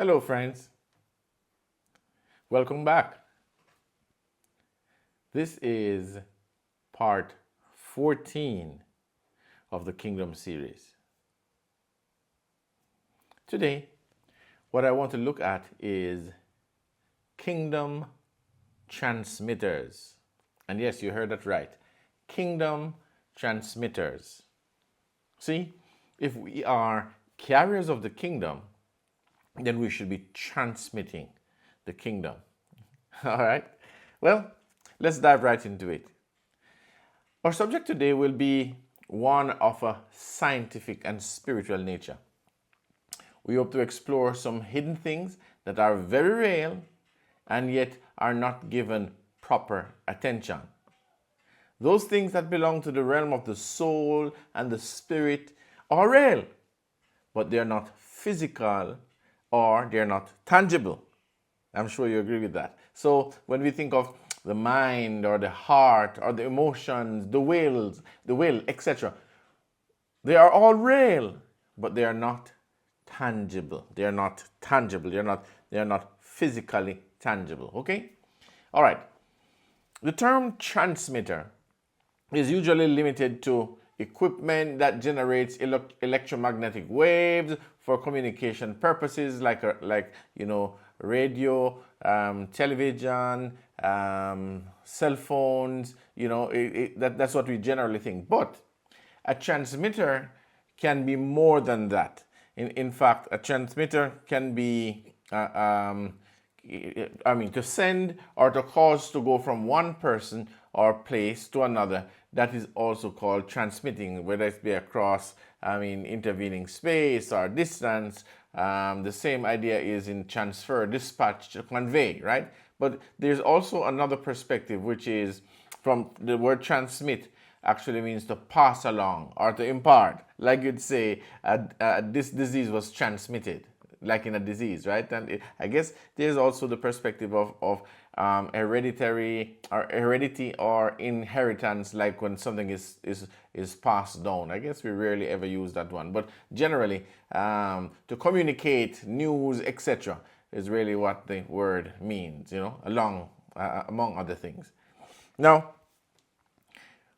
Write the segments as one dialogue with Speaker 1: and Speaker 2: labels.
Speaker 1: Hello, friends. Welcome back. This is part 14 of the Kingdom series. Today, what I want to look at is kingdom transmitters. And yes, you heard that right. Kingdom transmitters. See, if we are carriers of the kingdom, then we should be transmitting the kingdom. All right? Well, let's dive right into it. Our subject today will be one of a scientific and spiritual nature. We hope to explore some hidden things that are very real and yet are not given proper attention. Those things that belong to the realm of the soul and the spirit are real, but they are not physical or they're not tangible. I'm sure you agree with that. So when we think of the mind or the heart or the emotions, the will, etc., they are all real, but they are not tangible. They are not tangible. They are not physically tangible. Okay? All right. The term transmitter is usually limited to equipment that generates electromagnetic waves for communication purposes, like radio, television, cell phones. That's what we generally think. But a transmitter can be more than that. In fact, a transmitter can be to send or to cause to go from one person or place to another. That is also called transmitting, whether it be across, intervening space or distance. The same idea is in transfer, dispatch, to convey, right? But there's also another perspective, which is from the word transmit actually means to pass along or to impart. Like you'd say, this disease was transmitted, like in a disease, right? And I guess there's also the perspective of hereditary or heredity or inheritance, like when something is passed down. I guess we rarely ever use that one, but generally, to communicate news, etc., is really what the word means. Among other things. Now,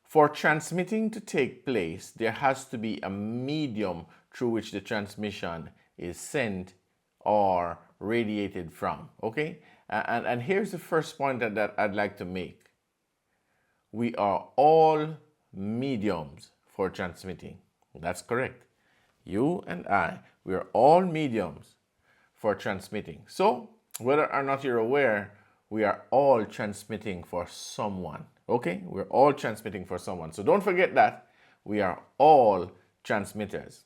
Speaker 1: for transmitting to take place, there has to be a medium through which the transmission is sent or radiated from. Okay? And here's the first point that I'd like to make. We are all mediums for transmitting. That's correct. You and I, we are all mediums for transmitting. So, whether or not you're aware, we are all transmitting for someone. Okay? We're all transmitting for someone. So don't forget that we are all transmitters.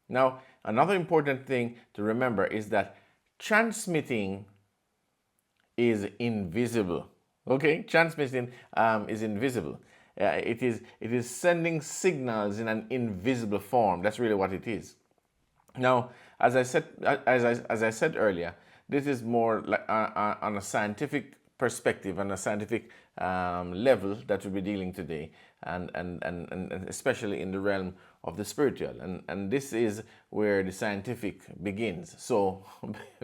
Speaker 1: Now, another important thing to remember is that transmitting is invisible. Okay? Transmitting is invisible. It is sending signals in an invisible form. That's really what it is. Now, as I said earlier, this is more like on a scientific perspective and a scientific level that we'll be dealing today, and especially in the realm of the spiritual, and this is where the scientific begins. So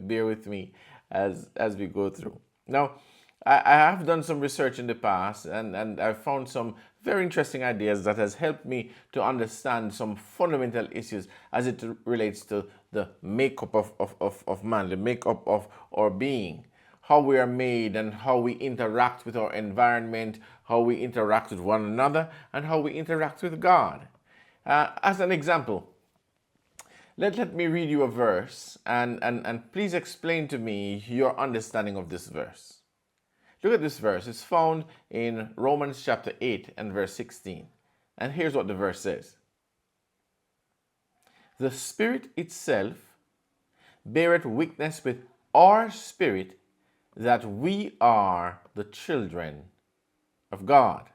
Speaker 1: bear with me as we go through. Now, I have done some research in the past, and I've found some very interesting ideas that has helped me to understand some fundamental issues as it relates to the makeup of man, the makeup of our being, how we are made and how we interact with our environment, how we interact with one another, and how we interact with God. As an example, let me read you a verse, and please explain to me your understanding of this verse. Look at this verse. It's found in Romans chapter 8 and verse 16. And here's what the verse says. The Spirit itself beareth witness with our spirit that we are the children of God.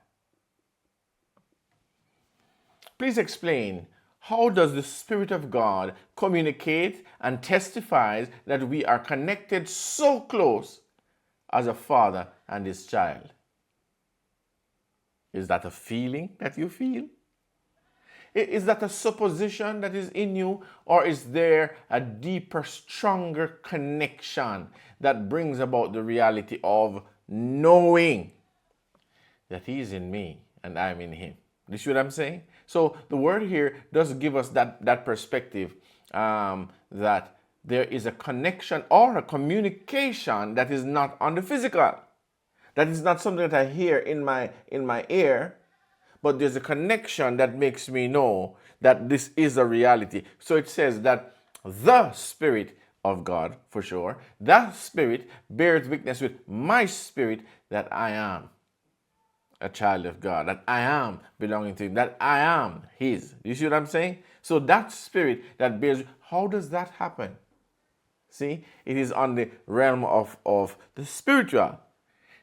Speaker 1: Please explain, how does the Spirit of God communicate and testifies that we are connected so close as a father and his child? Is that a feeling that you feel? Is that a supposition that is in you, or is there a deeper, stronger connection that brings about the reality of knowing that He is in me and I'm in Him? You see what I'm saying? So the word here does give us that perspective, that there is a connection or a communication that is not on the physical. That is not something that I hear in my ear, but there's a connection that makes me know that this is a reality. So it says that the Spirit of God, for sure, that Spirit bears witness with my spirit that I am a child of God, that I am belonging to Him, that I am His. You see what I'm saying? So that Spirit that bears, how does that happen? See, it is on the realm of the spiritual.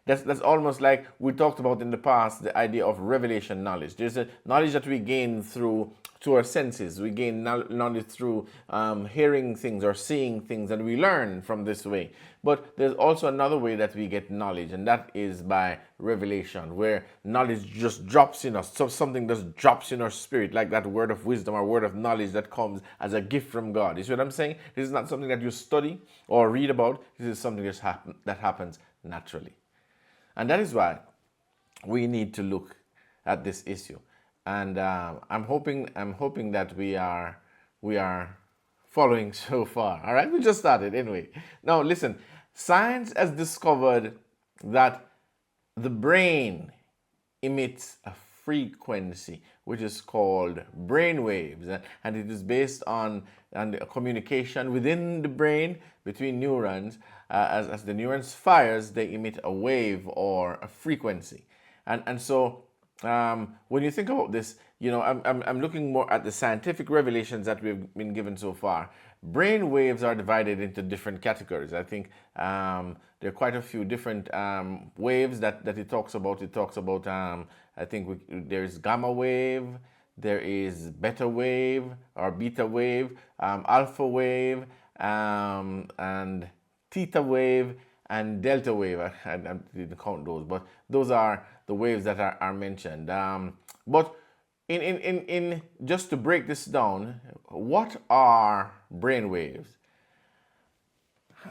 Speaker 1: That's almost like we talked about in the past, the idea of revelation knowledge. There's a knowledge that we gain through our senses. We gain knowledge through hearing things or seeing things, and we learn from this way. But there's also another way that we get knowledge, and that is by revelation, where knowledge just drops in us. So something just drops in our spirit, like that word of wisdom or word of knowledge that comes as a gift from God. You see what I'm saying? This is not something that you study or read about. This is something that happens naturally. And that is why we need to look at this issue. And I'm hoping that we are following so far. All right, we just started anyway. Now listen, science has discovered that the brain emits a frequency which is called brain waves, and it is based on the communication within the brain between neurons. As the neurons fires, they emit a wave or a frequency, and so when you think about this, I'm looking more at the scientific revelations that we've been given so far. Brain waves are divided into different categories. I think there are quite a few different waves that it talks about. It talks about I think there is gamma wave, there is beta wave or beta wave, alpha wave, and theta wave and delta wave. I didn't count those, but those are the waves that are mentioned. But in just to break this down, what are brain waves?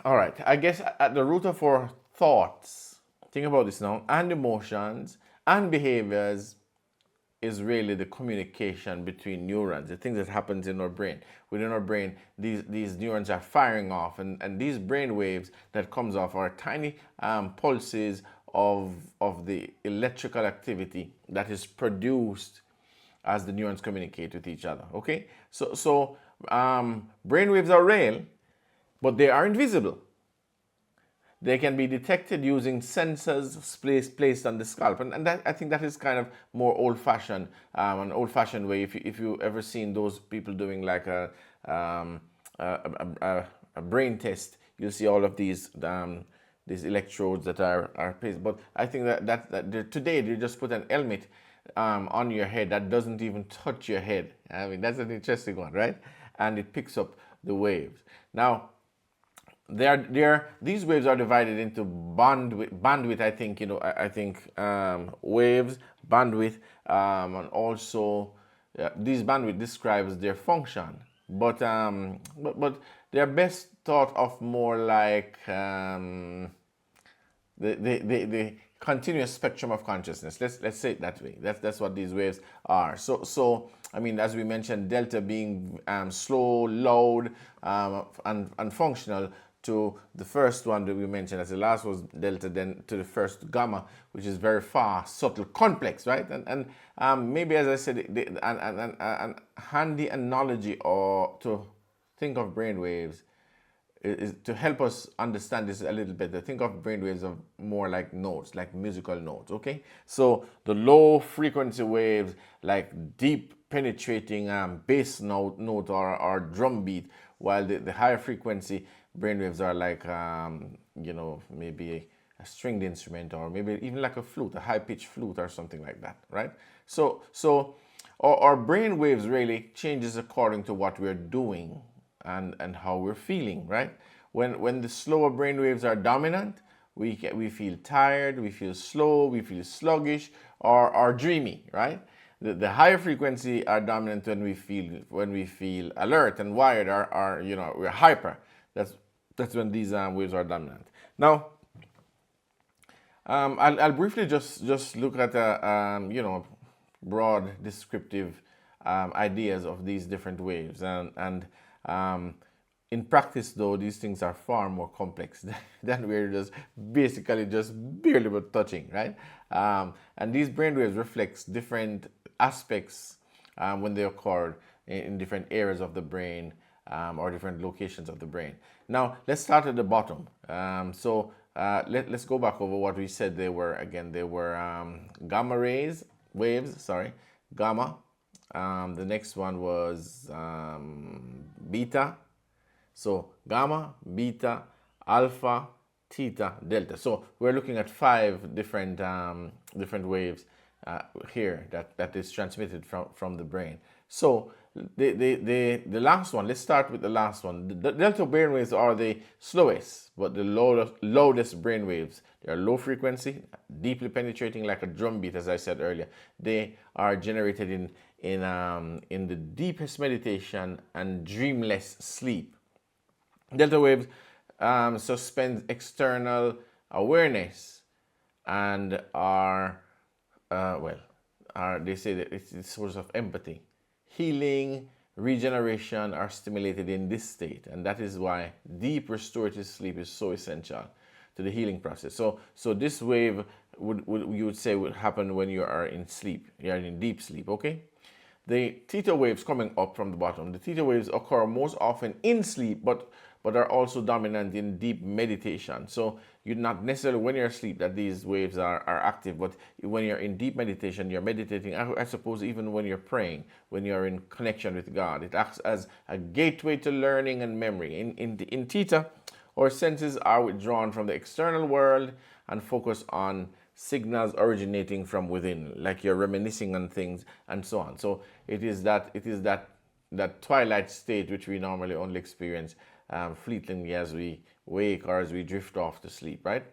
Speaker 1: All right, I guess at the root of our thoughts, think about this now, and emotions and behaviors is really the communication between neurons, the things that happens in our brain. Within our brain, these neurons are firing off, and these brain waves that comes off are tiny pulses of the electrical activity that is produced as the neurons communicate with each other. Okay, so brain waves are real, but they are invisible. They can be detected using sensors placed on the scalp, and that, I think that is kind of more old-fashioned, an old-fashioned way. If you ever seen those people doing like a brain test, you'll see all of these electrodes that are placed. But I think that today they just put an helmet on your head that doesn't even touch your head. I mean, that's an interesting one, right? And it picks up the waves. Now, these waves are divided into bandwidth. I think waves, bandwidth, and also this bandwidth describes their function. But they're best thought of more like the continuous spectrum of consciousness. Let's say it that way. That's what these waves are. So I mean, as we mentioned, delta being slow, loud, and functional, to the first one that we mentioned as the last was delta, then to the first gamma, which is very fast, subtle, complex, right? And maybe, as I said, an handy analogy or to think of brainwaves is to help us understand this a little better. Think of brainwaves of more like notes, like musical notes, okay? So the low frequency waves, like deep penetrating bass note or drum beat, while the higher frequency brainwaves are like, maybe a stringed instrument, or maybe even like a flute, a high-pitched flute or something like that, right? So our brain waves really changes according to what we're doing and how we're feeling, right? When the slower brain waves are dominant, we feel tired, we feel slow, we feel sluggish, or dreamy, right? the higher frequency are dominant when we feel alert and wired, are you know, we're hyper. That's when these waves are dominant. Now, I'll briefly just look at you know, broad descriptive ideas of these different waves, and in practice though, these things are far more complex than we're just basically just barely but touching, right? And these brainwaves reflects different aspects when they occur in different areas of the brain, or different locations of the brain. Now, let's start at the bottom. Let's go back over what we said they were again. They were gamma waves, sorry, gamma. The next one was beta. So gamma, beta, alpha, theta, delta. So we're looking at 5 different different waves here that is transmitted from the brain. So the last one, let's start with the last one. The delta brainwaves are the slowest, but the loudest brainwaves. They are low frequency, deeply penetrating like a drum beat, as I said earlier. They are generated in the deepest meditation and dreamless sleep. Delta waves suspend external awareness and are they say that it's a source of empathy. Healing, regeneration are stimulated in this state, and that is why deep restorative sleep is so essential to the healing process. So this wave you would say would happen when you are in sleep, you are in deep sleep, okay? The theta waves coming up from the bottom, the theta waves occur most often in sleep, but are also dominant in deep meditation. So you're not necessarily when you're asleep that these waves are active, but when you're in deep meditation, you're meditating, I suppose even when you're praying, when you're in connection with God, it acts as a gateway to learning and memory. In theta, our senses are withdrawn from the external world and focus on signals originating from within, like you're reminiscing on things and so on. So it is that twilight state which we normally only experience fleetingly as we wake or as we drift off to sleep, right?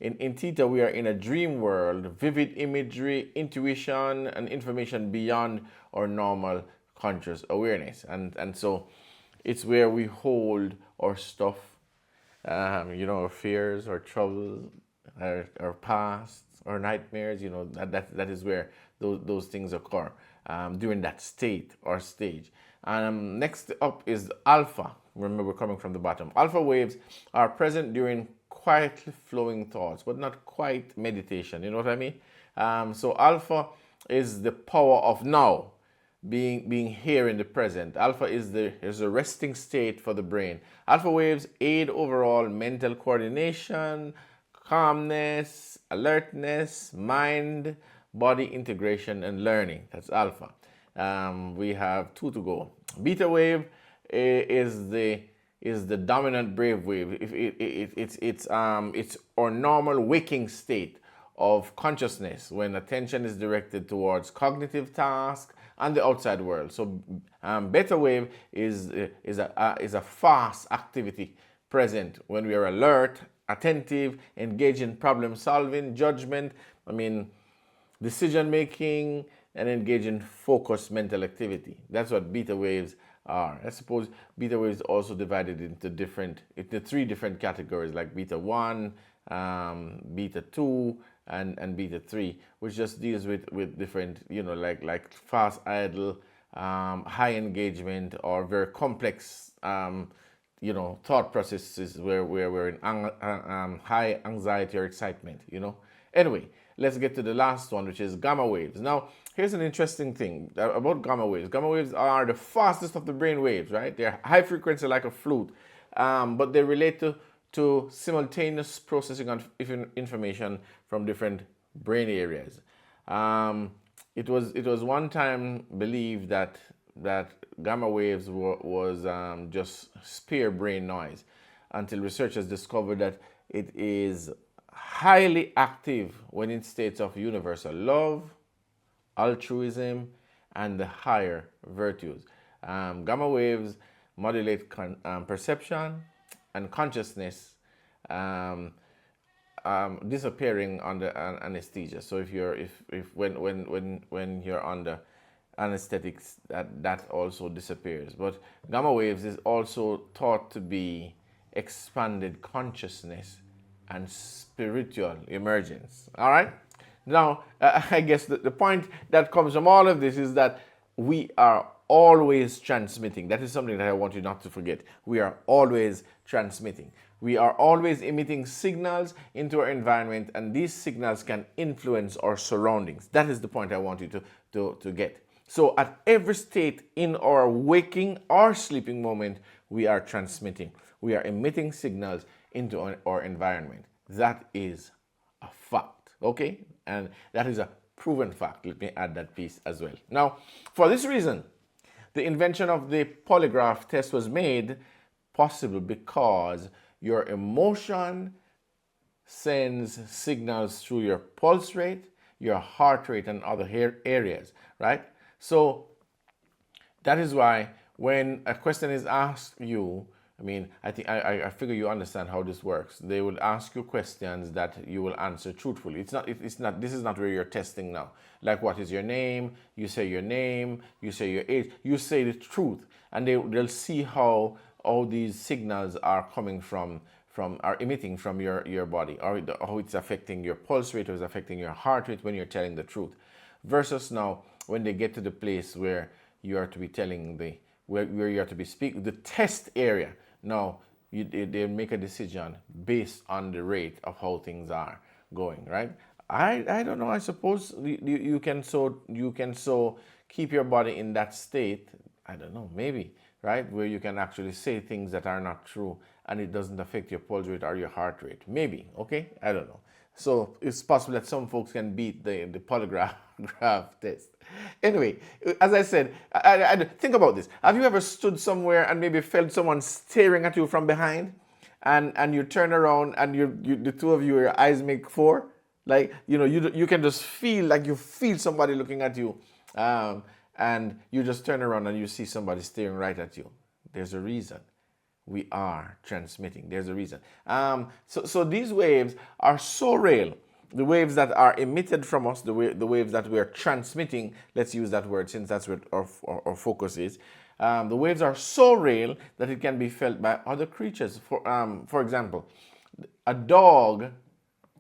Speaker 1: In theta, we are in a dream world, vivid imagery, intuition, and information beyond our normal conscious awareness. And so it's where we hold our stuff, you know, our fears, our troubles, our past, our nightmares, you know, that is where those things occur during that state or stage. Next up is alpha. Remember, we're coming from the bottom. Alpha waves are present during quietly flowing thoughts, but not quite meditation. You know what I mean? So alpha is the power of now, being here in the present. Alpha is a resting state for the brain. Alpha waves aid overall mental coordination, calmness, alertness, mind, body integration, and learning. That's alpha. We have 2 to go. Beta wave is the dominant brave wave. It's our normal waking state of consciousness when attention is directed towards cognitive tasks and the outside world. So beta wave is a fast activity present when we are alert, attentive, engaged in problem solving, judgment, decision making, and engage in focused mental activity. That's what beta waves are. I suppose beta waves also divided into 3 different categories, like beta 1, beta 2, and beta 3, which just deals with different, like fast idle, high engagement, or very complex thought processes where we're in high anxiety or excitement. Anyway, let's get to the last one, which is gamma waves. Now, here's an interesting thing about gamma waves. Gamma waves are the fastest of the brain waves, right? They're high frequency like a flute, but they relate to simultaneous processing of information from different brain areas. It was one time believed that gamma waves was just spare brain noise, until researchers discovered that it is highly active when in states of universal love, altruism, and the higher virtues. Gamma waves modulate perception and consciousness, disappearing under anesthesia. So if when you're under anesthetics, that also disappears. But gamma waves is also thought to be expanded consciousness and spiritual emergence. All right. Now, I guess the point that comes from all of this is that we are always transmitting. That is something that I want you not to forget. We are always transmitting. We are always emitting signals into our environment, and these signals can influence our surroundings. That is the point I want you to get. So at every state in our waking or sleeping moment, we are transmitting. We are emitting signals into our environment. That is a fact, okay? And that is a proven fact. Let me add that piece as well. Now, for this reason, the invention of the polygraph test was made possible because your emotion sends signals through your pulse rate, your heart rate, and other areas, right? So that is why when a question is asked you, I mean, I figure you understand how this works. They will ask you questions that you will answer truthfully. This is not where you're testing now. Like, what is your name? You say your name, you say your age, you say the truth, and they'll see how all these signals are coming are emitting from your body, or how it's affecting your pulse rate, or it's affecting your heart rate when you're telling the truth. Versus now, when they get to the place where you are to be telling where you are to be speaking, the test area. Now, they make a decision based on the rate of how things are going, right? I don't know. I suppose you can keep your body in that state. I don't know, maybe, right, where you can actually say things that are not true, and it doesn't affect your pulse rate or your heart rate. Maybe, okay? I don't know. So it's possible that some folks can beat the polygraph test. Anyway, as I said, I think about this. Have you ever stood somewhere and maybe felt someone staring at you from behind, and you turn around and the two of you, your eyes make four? Like, you can just feel like you feel somebody looking at you, and you just turn around and you see somebody staring right at you. There's a reason. We are transmitting. There's a reason. So these waves are so real. The waves that are emitted from us, the waves that we are transmitting, let's use that word since that's what our focus is. The waves are so real that it can be felt by other creatures. For example, a dog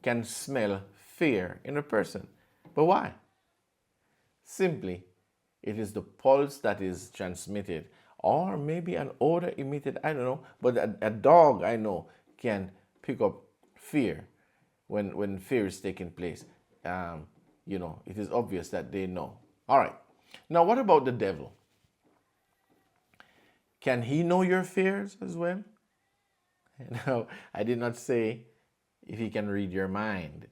Speaker 1: can smell fear in a person. But why? Simply, it is the pulse that is transmitted, or maybe an odor emitted, I don't know. But a dog, I know, can pick up fear when fear is taking place. It is obvious that they know. All right. Now, what about the devil? Can he know your fears as well? No, I did not say if he can read your mind.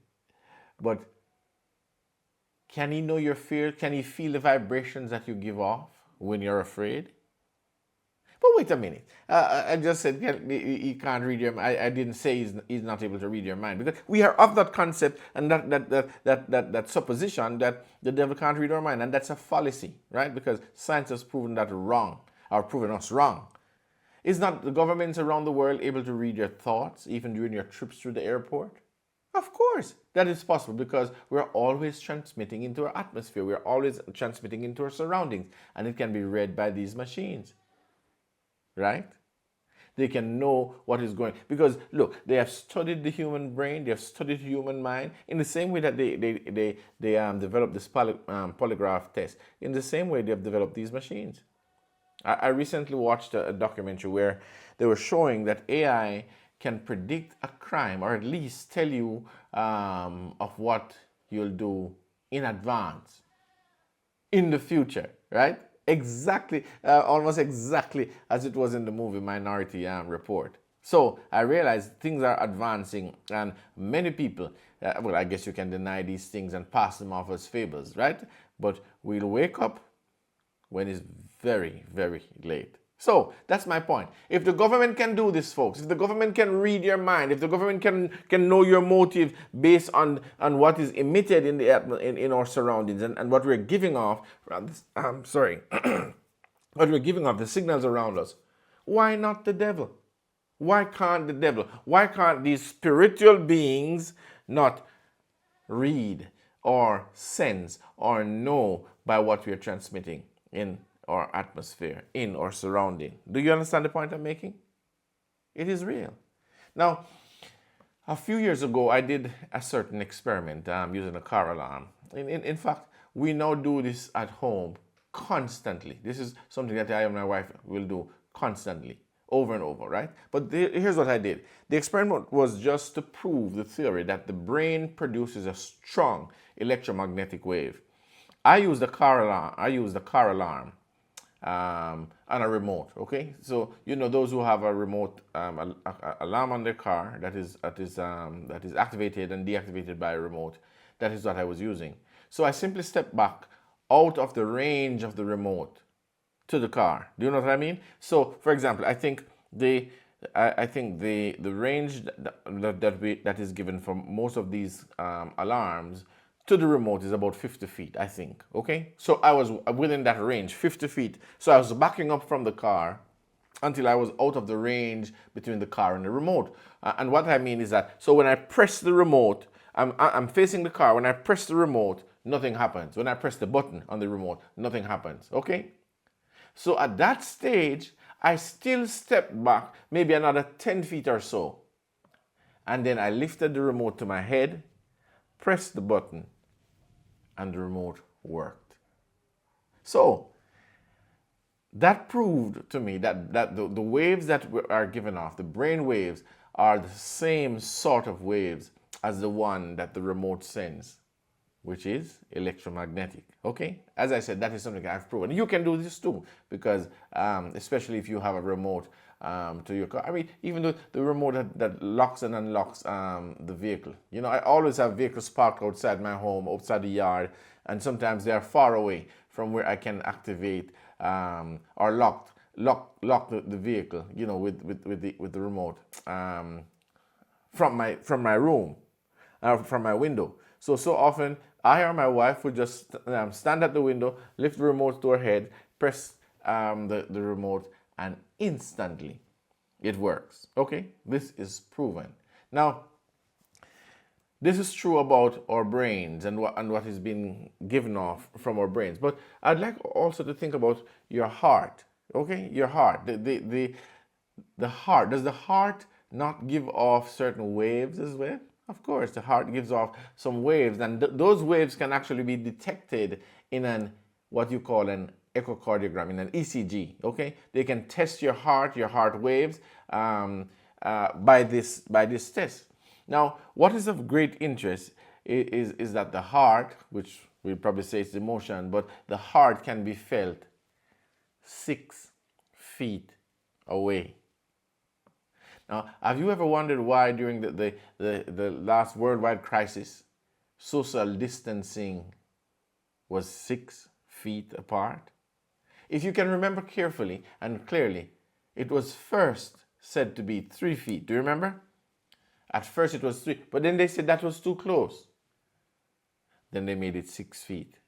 Speaker 1: But can he know your fear? Can he feel the vibrations that you give off when you're afraid? But wait a minute. I just said he can't read your mind. I didn't say he's not able to read your mind, because we are of that concept and that supposition that the devil can't read our mind, and that's a fallacy, right? Because science has proven that wrong, or proven us wrong. Is not the governments around the world able to read your thoughts even during your trips through the airport? Of course, that is possible, because we're always transmitting into our atmosphere. We're always transmitting into our surroundings, and it can be read by these machines. Right? They can know what is going, because look, they have studied the human brain, they have studied the human mind in the same way that they developed this polygraph test. In the same way, they have developed these machines. I recently watched a documentary where they were showing that AI can predict a crime, or at least tell you of what you'll do in advance, in the future, right? Exactly, almost exactly as it was in the movie Minority Report. So I realized things are advancing, and many people, well, I guess you can deny these things and pass them off as fables, right? But we'll wake up when it's very, very late. So that's my point. If the government can do this, folks, if the government can read your mind, if the government can know your motive based on what is emitted in our surroundings and what we're giving off, what we're giving off, the signals around us, why not the devil? Why can't the devil? Why can't these spiritual beings not read or sense or know by what we are transmitting in our atmosphere, in our surrounding. Do you understand the point I'm making? It is real. Now, a few years ago, I did a certain experiment using a car alarm. In fact, we now do this at home constantly. This is something that I and my wife will do constantly, over and over, right? But here's what I did. The experiment was just to prove the theory that the brain produces a strong electromagnetic wave. I use the car alarm. On a remote. Okay, so those who have a remote alarm on their car that is activated and deactivated by a remote. That is what I was using. So I simply stepped back out of the range of the remote to the car. Do you know what I mean? So, for example, I think the range that is given for most of these alarms to the remote is about 50 feet, I think. Okay, so I was within that range, 50 feet. So I was backing up from the car until I was out of the range between the car and the remote. And what I mean is that, so when I press the remote, I'm facing the car. When I press the remote, nothing happens. When I press the button on the remote, nothing happens. Okay, so at that stage, I still stepped back maybe another 10 feet or so. And then I lifted the remote to my head, pressed the button, and the remote worked. So that proved to me that the waves that are given off, the brain waves, are the same sort of waves as the one that the remote sends, which is electromagnetic. Okay, as I said, that is something I've proven. You can do this too, because especially if you have a remote to your car. I mean, even the remote that locks and unlocks the vehicle. I always have vehicles parked outside my home, outside the yard, and sometimes they are far away from where I can activate or lock the vehicle. With the remote from my room, from my window. So often I or my wife would just stand at the window, lift the remote to her head, press the remote, and instantly it works. Okay, this is proven. Now, this is true about our brains and what is being given off from our brains. But I'd like also to think about your heart. Okay, your heart. The heart. Does the heart not give off certain waves as well? Of course, the heart gives off some waves, and those waves can actually be detected in what you call an echocardiogram, in an ECG. Okay, they can test your heart waves by this test. Now, what is of great interest is that the heart, which we probably say it's emotion, but the heart can be felt 6 feet away. Now, have you ever wondered why during the last worldwide crisis, social distancing was 6 feet apart? If you can remember carefully and clearly, it was first said to be 3 feet. Do you remember? At first it was 3, but then they said that was too close. Then they made it 6 feet.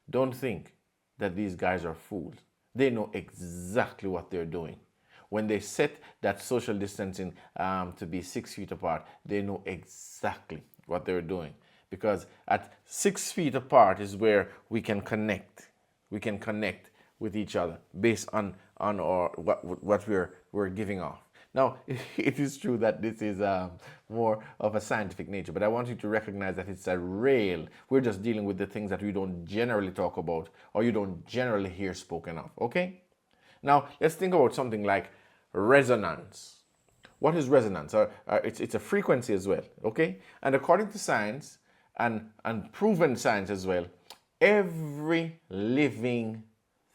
Speaker 1: Don't think that these guys are fools. They know exactly what they're doing. When they set that social distancing to be 6 feet apart, they know exactly what they're doing. Because at 6 feet apart is where we can connect. We can connect with each other based on our what we're giving off. Now, it is true that this is more of a scientific nature, but I want you to recognize that it's a real. We're just dealing with the things that we don't generally talk about or you don't generally hear spoken of. Okay? Now, let's think about something like resonance. What is resonance? It's a frequency as well, okay? And according to science and proven science as well, every living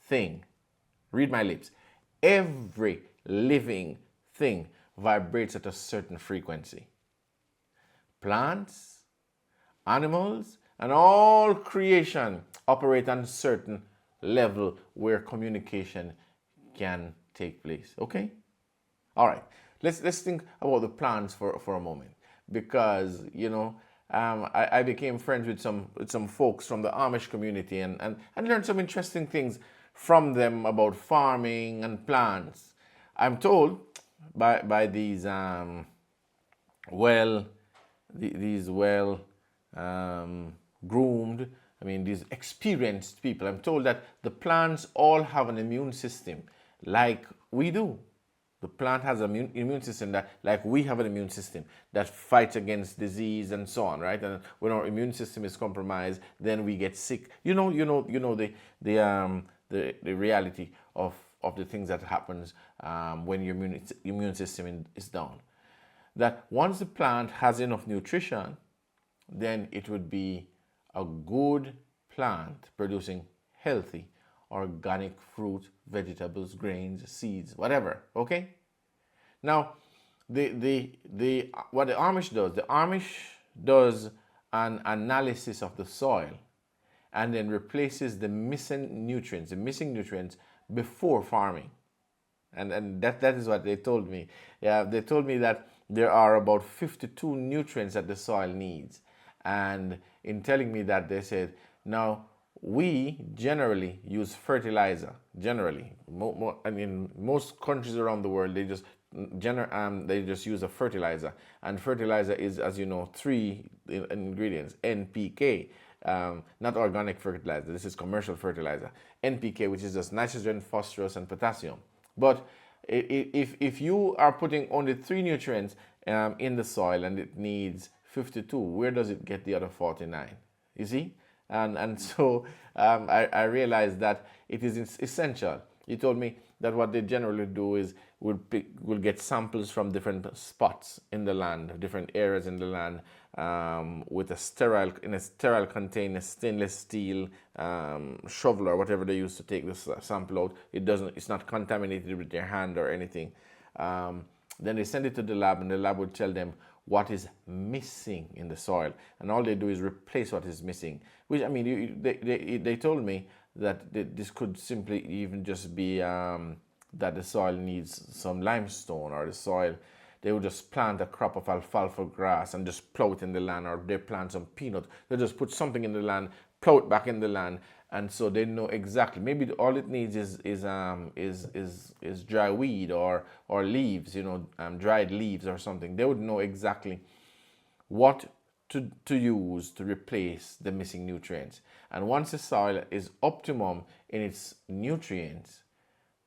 Speaker 1: thing, read my lips, every living thing vibrates at a certain frequency. Plants, animals, and all creation operate on a certain level where communication can take place, okay? All right, let's think about the plants for a moment, because I became friends with some folks from the Amish community and learned some interesting things from them about farming and plants. I'm told by these groomed I mean, these experienced people, I'm told that the plants all have an immune system like we do. The plant has an immune system that, like we have an immune system that fights against disease and so on, right? And when our immune system is compromised, then we get sick. The reality of the things that happens when your immune system is down. That once the plant has enough nutrition, then it would be a good plant producing healthy organic fruit, vegetables, grains, seeds, whatever. Okay. Now, what the Amish does an analysis of the soil, and then replaces the missing nutrients before farming. And that is what they told me. Yeah, they told me that there are about 52 nutrients that the soil needs. And in telling me that, they said, now we generally use fertilizer. Generally, I mean, most countries around the world, they just use a fertilizer. And fertilizer is, as you know, 3 ingredients: NPK. Not organic fertilizer, this is commercial fertilizer. NPK, which is just nitrogen, phosphorus, and potassium. But if you are putting only 3 nutrients in the soil and it needs 52, where does it get the other 49? You see? And so I realized that it is essential. He told me that what they generally do is we'll get samples from different spots in the land, different areas in the land, with a sterile container, stainless steel shovel or whatever they use to take this sample out. It's not contaminated with their hand or anything. Then they send it to the lab, and the lab would tell them what is missing in the soil, and all they do is replace what is missing. Which, I mean, they told me that this could simply even just be that the soil needs some limestone, or the soil, they would just plant a crop of alfalfa grass and just plow it in the land, or they plant some peanut. They just put something in the land, plow it back in the land, and so they know exactly. Maybe all it needs is dry weed or leaves, dried leaves or something. They would know exactly what to use to replace the missing nutrients. And once the soil is optimum in its nutrients,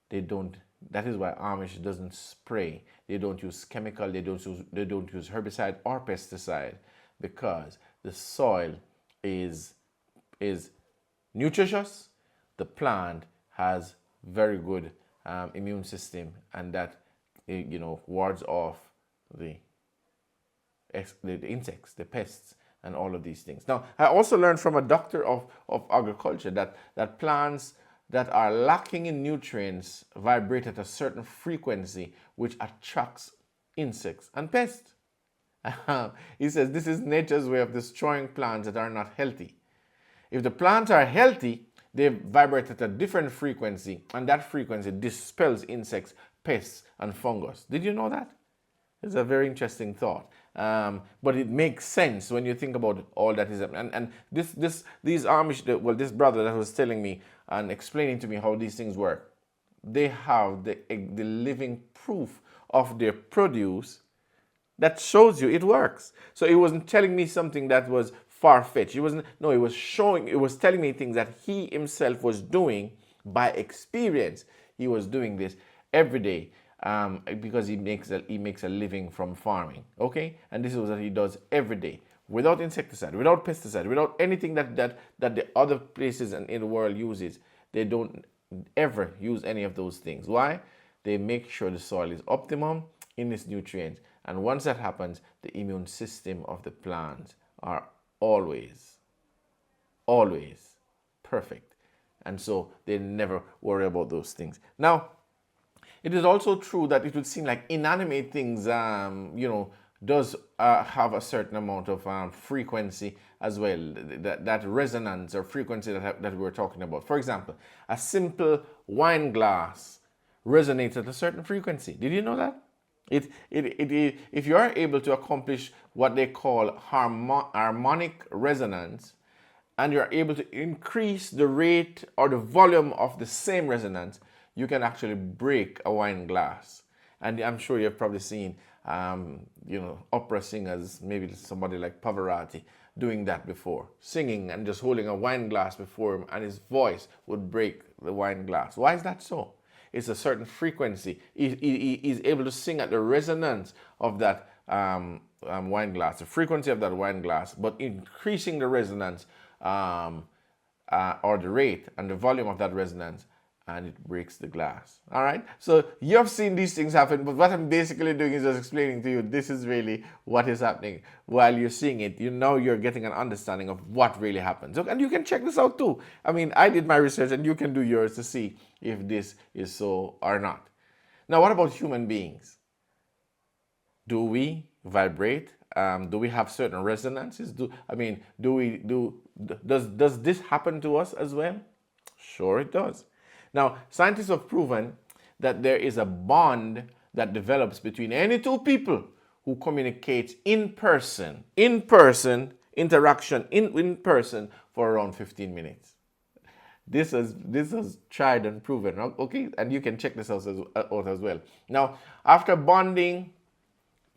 Speaker 1: that is why Amish doesn't spray. They don't use chemical, they don't use herbicide or pesticide, because the soil is nutritious, the plant has very good immune system, and that wards off the insects, the pests, and all of these things. Now, I also learned from a doctor of agriculture that plants that are lacking in nutrients vibrate at a certain frequency, which attracts insects and pests. He says this is nature's way of destroying plants that are not healthy. If the plants are healthy, they vibrate at a different frequency, and that frequency dispels insects, pests, and fungus. Did you know that? It's a very interesting thought. But it makes sense when you think about all that is. And these Amish, this brother that was telling me and explaining to me how these things work, they have the living proof of their produce that shows you it works. So it wasn't telling me something that was far-fetched. It was telling me things that he himself was doing by experience. He was doing this every day. Because he makes a living from farming, okay? And this is what he does every day, without insecticide, without pesticide, without anything that the other places in the world uses. They don't ever use any of those things. Why? They make sure the soil is optimum in its nutrients, and once that happens, the immune system of the plants are always perfect, and so they never worry about those things. Now, it is also true that it would seem like inanimate things, does have a certain amount of frequency as well. That resonance or frequency that we're talking about. For example, a simple wine glass resonates at a certain frequency. Did you know that? If you are able to accomplish what they call harmonic resonance, and you're able to increase the rate or the volume of the same resonance, you can actually break a wine glass. And I'm sure you've probably seen, opera singers, maybe somebody like Pavarotti, doing that before, singing and just holding a wine glass before him, and his voice would break the wine glass. Why is that so? It's a certain frequency. He's able to sing at the resonance of that wine glass, the frequency of that wine glass, but increasing the resonance or the rate and the volume of that resonance, and it breaks the glass. All right. So you have seen these things happen, but what I'm basically doing is just explaining to you this is really what is happening. While you're seeing it, you're getting an understanding of what really happens. And you can check this out too. I mean, I did my research, and you can do yours to see if this is so or not. Now, what about human beings? Do we vibrate? Do we have certain resonances? Does this happen to us as well? Sure, it does. Now, scientists have proven that there is a bond that develops between any two people who communicate in person, interaction in person for around 15 minutes. This is tried and proven, okay? And you can check this out as well. Now, after bonding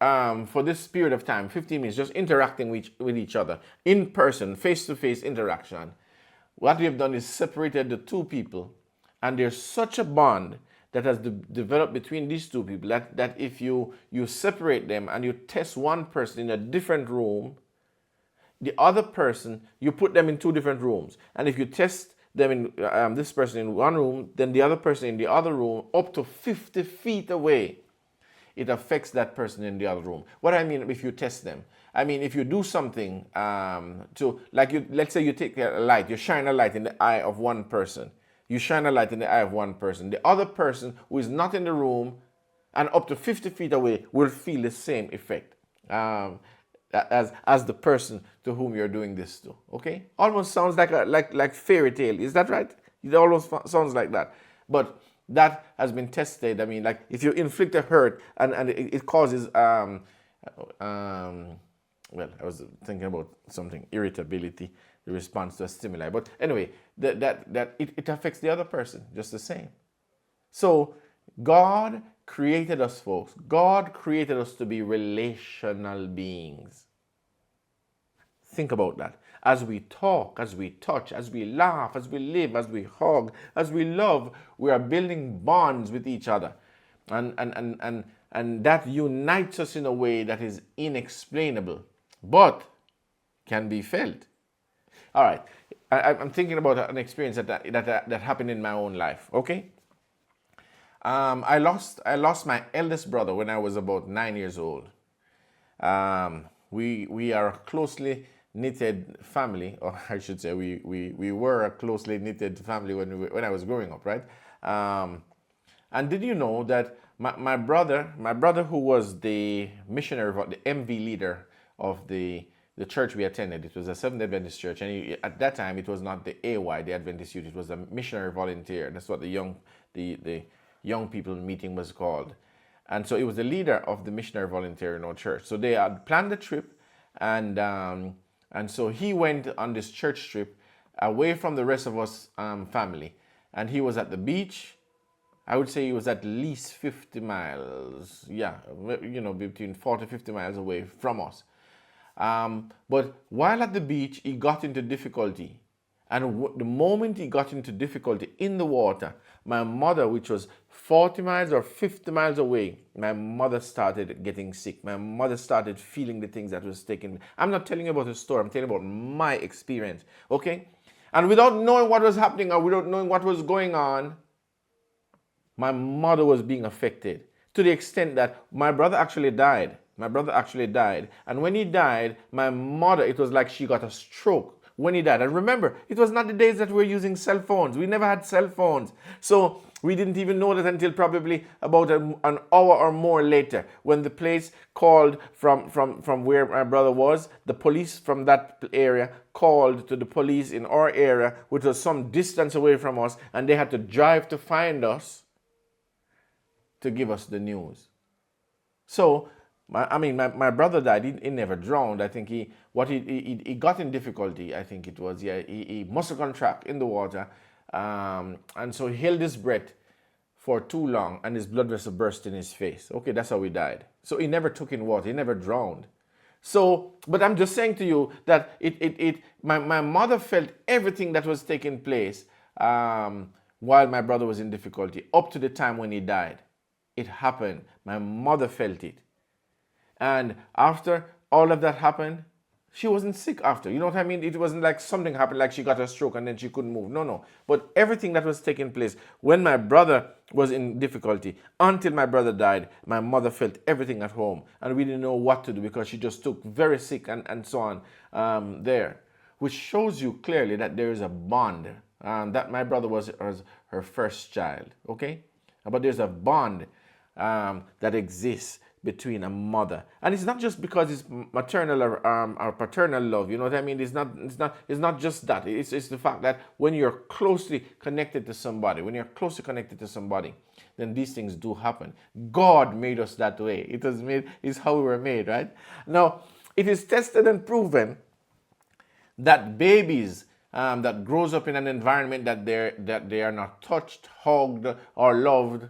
Speaker 1: for this period of time, 15 minutes, just interacting with each other, in person, face-to-face interaction, what we have done is separated the two people, and there's such a bond that has developed between these two people that if you separate them and you test one person in a different room, the other person, you put them in two different rooms. And if you test them in this person in one room, then the other person in the other room, up to 50 feet away, it affects that person in the other room. What I mean if you test them, I mean if you do something let's say you take a light, you shine a light in the eye of one person. You shine a light in the eye of one person. The other person who is not in the room and up to 50 feet away will feel the same effect as the person to whom you're doing this to. Okay? Almost sounds like fairy tale. Is that right? It almost sounds like that. But that has been tested. I mean, like if you inflict a hurt and it causes well, I was thinking about something, irritability, the response to a stimuli. But anyway, it affects the other person just the same. So God created us, folks. God created us to be relational beings. Think about that. As we talk, as we touch, as we laugh, as we live, as we hug, as we love, we are building bonds with each other. And that unites us in a way that is inexplainable, but can be felt. All right, I'm thinking about an experience that happened in my own life. Okay, I lost my eldest brother when I was about 9 years old. We are a closely knitted family, or I should say, we were a closely knitted family when I was growing up, right? And did you know that my brother who was the missionary, the MV leader of the church we attended, it was a Seventh-day Adventist church, and at that time it was not the AY, the Adventist Youth, it was a missionary volunteer. That's what the young people meeting was called. And so it was the leader of the missionary volunteer in our church. So they had planned the trip, and so he went on this church trip away from the rest of us family, and he was at the beach. I would say he was at least 50 miles, between 40 to 50 miles away from us. But while at the beach, he got into difficulty. And the moment he got into difficulty in the water, my mother, which was 40 miles or 50 miles away, my mother started getting sick. My mother started feeling the things that was taking. I'm not telling you about a story. I'm telling you about my experience. Okay? And without knowing what was happening or without knowing what was going on, my mother was being affected to the extent that my brother actually died. And when he died, my mother, it was like she got a stroke when he died. And remember, it was not the days that we were using cell phones. We never had cell phones. So we didn't even know that until probably about an hour or more later, when the police called from where my brother was, the police from that area called to the police in our area, which was some distance away from us, and they had to drive to find us to give us the news. So my brother died. He never drowned. I think he got in difficulty. I think it was, he muscle contract in the water, and so he held his breath for too long, and his blood vessel burst in his face. Okay, that's how he died. So he never took in water. He never drowned. So, but I'm just saying to you that my mother felt everything that was taking place while my brother was in difficulty, up to the time when he died. It happened. My mother felt it. And after all of that happened, she wasn't sick after. You know what I mean? It wasn't like something happened, like she got a stroke and then she couldn't move. No, no. But everything that was taking place when my brother was in difficulty, until my brother died, my mother felt everything at home. And we didn't know what to do because she just took very sick and so on there. Which shows you clearly that there is a bond. That my brother was her first child. Okay? But there's a bond that exists between a mother, and it's not just because it's maternal or paternal love. You know what I mean? It's not just that. It's the fact that when you're closely connected to somebody, then these things do happen. God made us that way. It's how we were made, right? Now, it is tested and proven that babies that grows up in an environment that they are not touched, hugged, or loved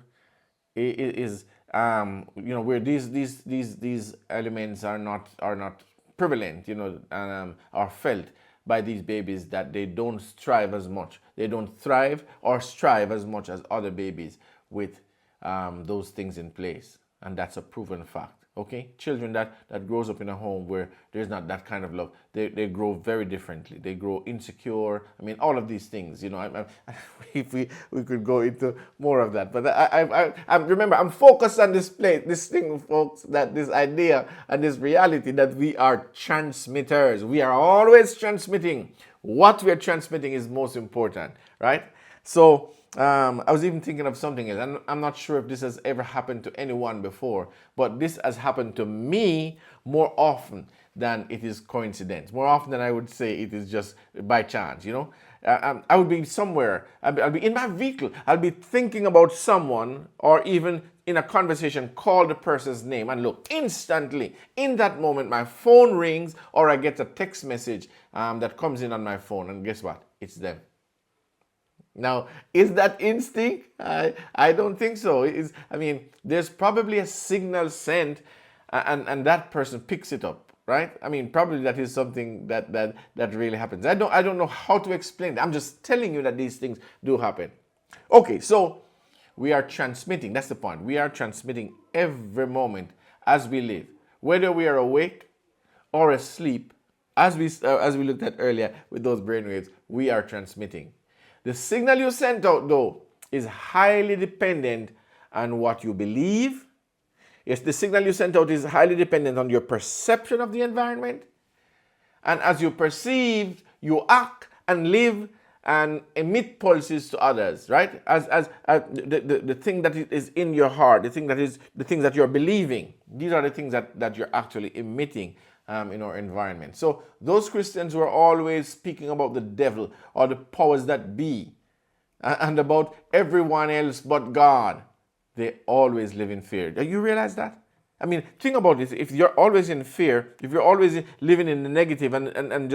Speaker 1: is where these elements are not prevalent, are felt by these babies, that they don't strive as much, they don't thrive or strive as much as other babies with those things in place, and that's a proven fact. Okay, children that grows up in a home where there's not that kind of love, they grow very differently. They grow insecure. I mean, all of these things. If we could go into more of that, but I remember, I'm focused on this thing, folks. That this idea and this reality that we are transmitters. We are always transmitting. What we are transmitting is most important, right? So. I was even thinking of something else, and I'm not sure if this has ever happened to anyone before, but this has happened to me more often than it is coincidence. More often than I would say it is just by chance, I would be somewhere, I'll be in my vehicle, I'll be thinking about someone, or even in a conversation, call the person's name, and look, instantly, in that moment, my phone rings, or I get a text message that comes in on my phone, and guess what? It's them. Now, is that instinct? I don't think so. There's probably a signal sent, and that person picks it up, right? Probably that is something that really happens. I don't know how to explain it. I'm just telling you that these things do happen. Okay, so we are transmitting. That's the point. We are transmitting every moment as we live, whether we are awake or asleep. As we looked at earlier with those brainwaves, we are transmitting. The signal you sent out, though, is highly dependent on what you believe. Yes, the signal you sent out is highly dependent on your perception of the environment. And as you perceive, you act and live and emit pulses to others, right? As the thing that is in your heart, the things that you're believing, these are the things that you're actually emitting in our environment. So those Christians who are always speaking about the devil or the powers that be and about everyone else but God, they always live in fear. Do you realize that? Think about this. If you're always in fear, if you're always living in the negative and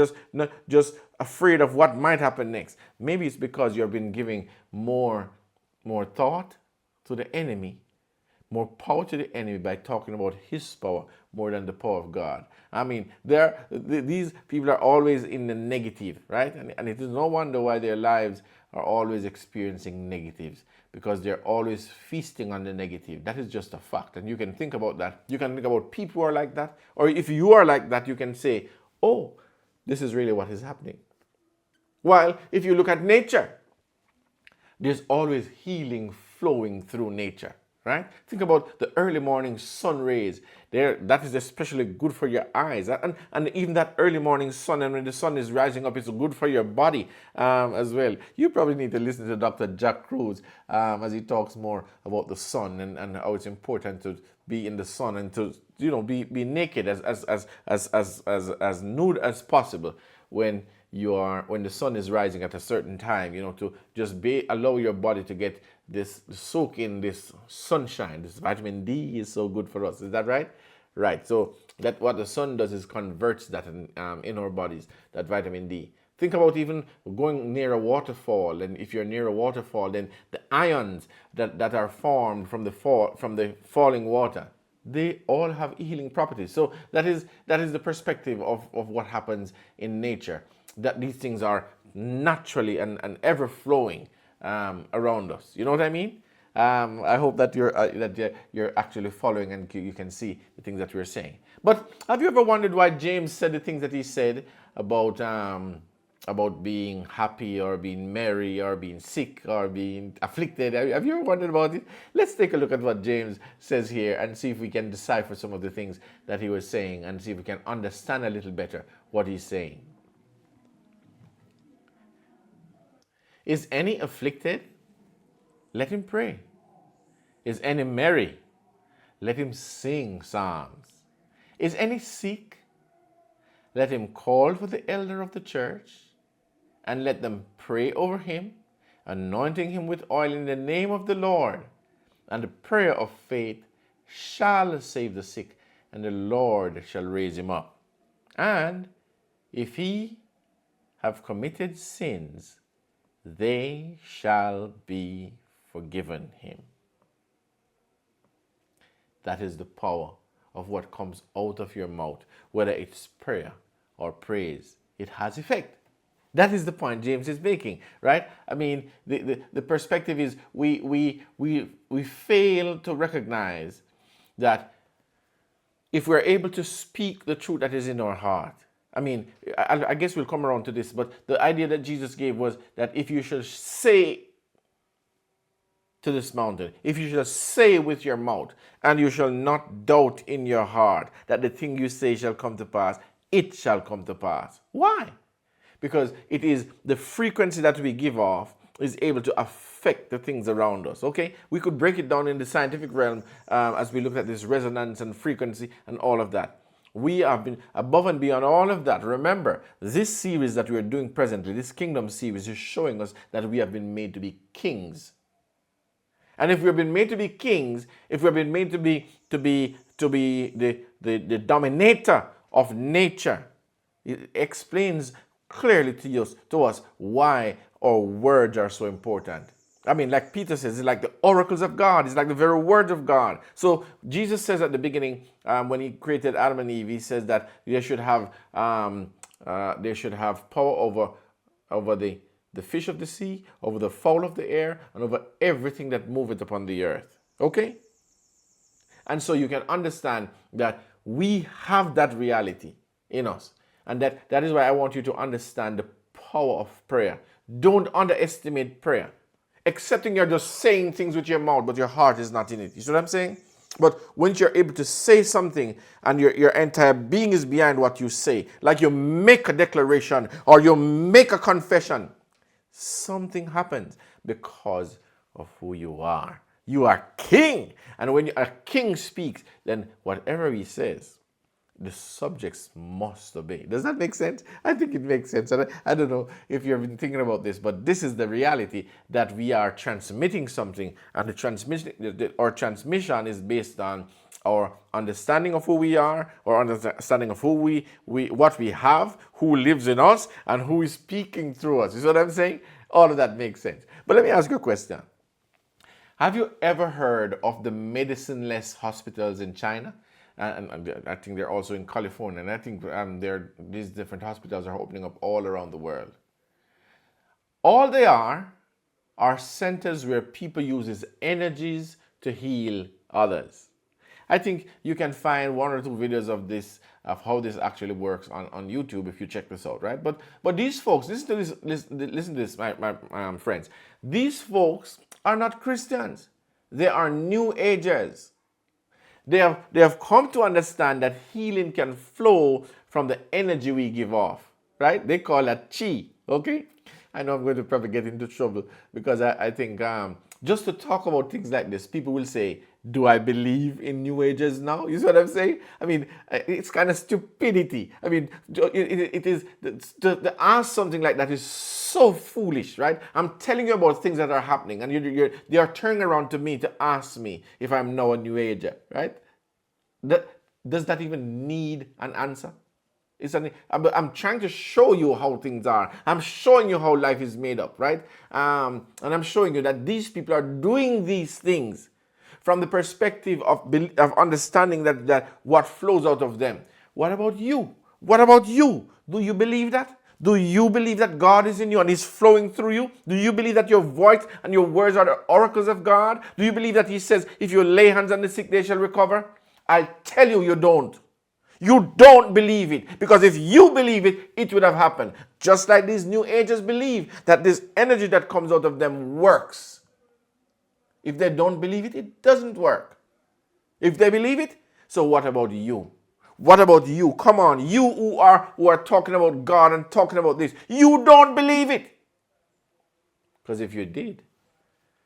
Speaker 1: just afraid of what might happen next, maybe it's because you've been giving more thought to the enemy, more power to the enemy by talking about his power more than the power of God. These people are always in the negative, right? And it is no wonder why their lives are always experiencing negatives, because they're always feasting on the negative. That is just a fact. And you can think about that. You can think about people who are like that. Or if you are like that, you can say, oh, this is really what is happening. While if you look at nature, there's always healing flowing through nature. Right? Think about the early morning sun rays. That is especially good for your eyes. And even that early morning sun, and when the sun is rising up, it's good for your body as well. You probably need to listen to Dr. Jack Cruz as he talks more about the sun and how it's important to be in the sun and to be naked as nude as possible when the sun is rising at a certain time, to just allow your body to get soak in this sunshine. This vitamin D is so good for us. Is that right? Right. So that what the sun does is converts that in our bodies, that vitamin D. Think about even going near a waterfall, and if you're near a waterfall, then the ions that are formed from the falling water, they all have healing properties. So that is the perspective of what happens in nature, that these things are naturally and ever flowing around us. You know what I mean? I hope that you're actually following and you can see the things that we're saying. But have you ever wondered why James said the things that he said about being happy or being merry or being sick or being afflicted? Have you ever wondered about it? Let's take a look at what James says here and see if we can decipher some of the things that he was saying and see if we can understand a little better what he's saying. Is any afflicted? Let him pray. Is any merry? Let him sing psalms. Is any sick? Let him call for the elder of the church, and let them pray over him, anointing him with oil in the name of the Lord. And the prayer of faith shall save the sick, and the Lord shall raise him up. And if he have committed sins, they shall be forgiven him. That is the power of what comes out of your mouth, whether it's prayer or praise. It has effect. That is the point James is making, right? I mean, the perspective is we fail to recognize that if we're able to speak the truth that is in our heart. I mean, I guess we'll come around to this, but the idea that Jesus gave was that if you shall say to this mountain, if you shall say with your mouth, and you shall not doubt in your heart that the thing you say shall come to pass, it shall come to pass. Why? Because it is the frequency that we give off is able to affect the things around us. Okay, we could break it down in the scientific realm as we look at this resonance and frequency and all of that. We have been above and beyond all of that. Remember, this series that we are doing presently, this kingdom series, is showing us that we have been made to be kings. And if we have been made to be kings, if we have been made to be the dominator of nature, it explains clearly to us why our words are so important. I mean, like Peter says, it's like the oracles of God. It's like the very word of God. So Jesus says at the beginning, when he created Adam and Eve, he says that they should have power over the fish of the sea, over the fowl of the air, and over everything that moveth upon the earth. Okay? And so you can understand that we have that reality in us. And that is why I want you to understand the power of prayer. Don't underestimate prayer. Excepting you're just saying things with your mouth, but your heart is not in it. You see what I'm saying? But once you're able to say something and your entire being is behind what you say, like you make a declaration or you make a confession, something happens because of who you are. You are king. And when a king speaks, then whatever he says, the subjects must obey. Does that make sense? I think it makes sense. And I don't know if you've been thinking about this, but this is the reality, that we are transmitting something, and our transmission is based on our understanding of who we are, our understanding of who what we have, who lives in us, and who is speaking through us. You see what I'm saying? All of that makes sense. But let me ask you a question. Have you ever heard of the medicine-less hospitals in China? And I think they're also in California, and I think these different hospitals are opening up all around the world. All they are centers where people use energies to heal others. I think you can find one or two videos of this, of how this actually works on YouTube if you check this out, right? But these folks, listen to this, my friends. These folks are not Christians. They are New Agers. They have come to understand that healing can flow from the energy we give off, right? They call that chi, okay? I know I'm going to probably get into trouble because I think just to talk about things like this, people will say, do I believe in New Agers now? You see what I'm saying? I mean, it's kind of stupidity. I mean, it is, to ask something like that is so foolish, right? I'm telling you about things that are happening, and they are turning around to me to ask me if I'm now a New Ager, right? Does that even need an answer? I'm trying to show you how things are. I'm showing you how life is made up, right? And I'm showing you that these people are doing these things from the perspective of understanding that what flows out of them. What about you? What about you? Do you believe that? Do you believe that God is in you and is flowing through you? Do you believe that your voice and your words are the oracles of God? Do you believe that He says, if you lay hands on the sick, they shall recover? I tell you, you don't. You don't believe it, because if you believe it, it would have happened. Just like these new ages believe that this energy that comes out of them works. If they don't believe it, it doesn't work. If they believe it, so what about you? What about you? Come on, you who are talking about God and talking about this, you don't believe it. Because if you did,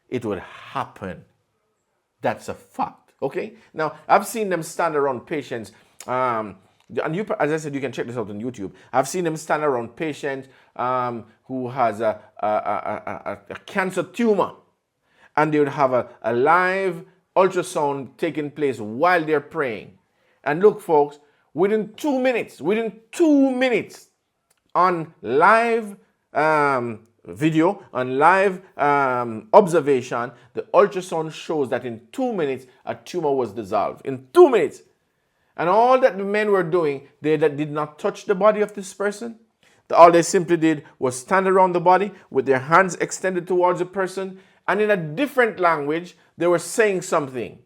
Speaker 1: it would happen. That's a fact. Okay? Now, I've seen them stand around patients. And you, as I said, you can check this out on YouTube. I've seen them stand around patients who has a cancer tumor, and they would have a live ultrasound taking place while they're praying. And look, folks, within 2 minutes, on live video, on live observation, the ultrasound shows that in 2 minutes, a tumor was dissolved. In 2 minutes. And all that the men were doing, they did not touch the body of this person. All they simply did was stand around the body with their hands extended towards the person, and in a different language, they were saying something,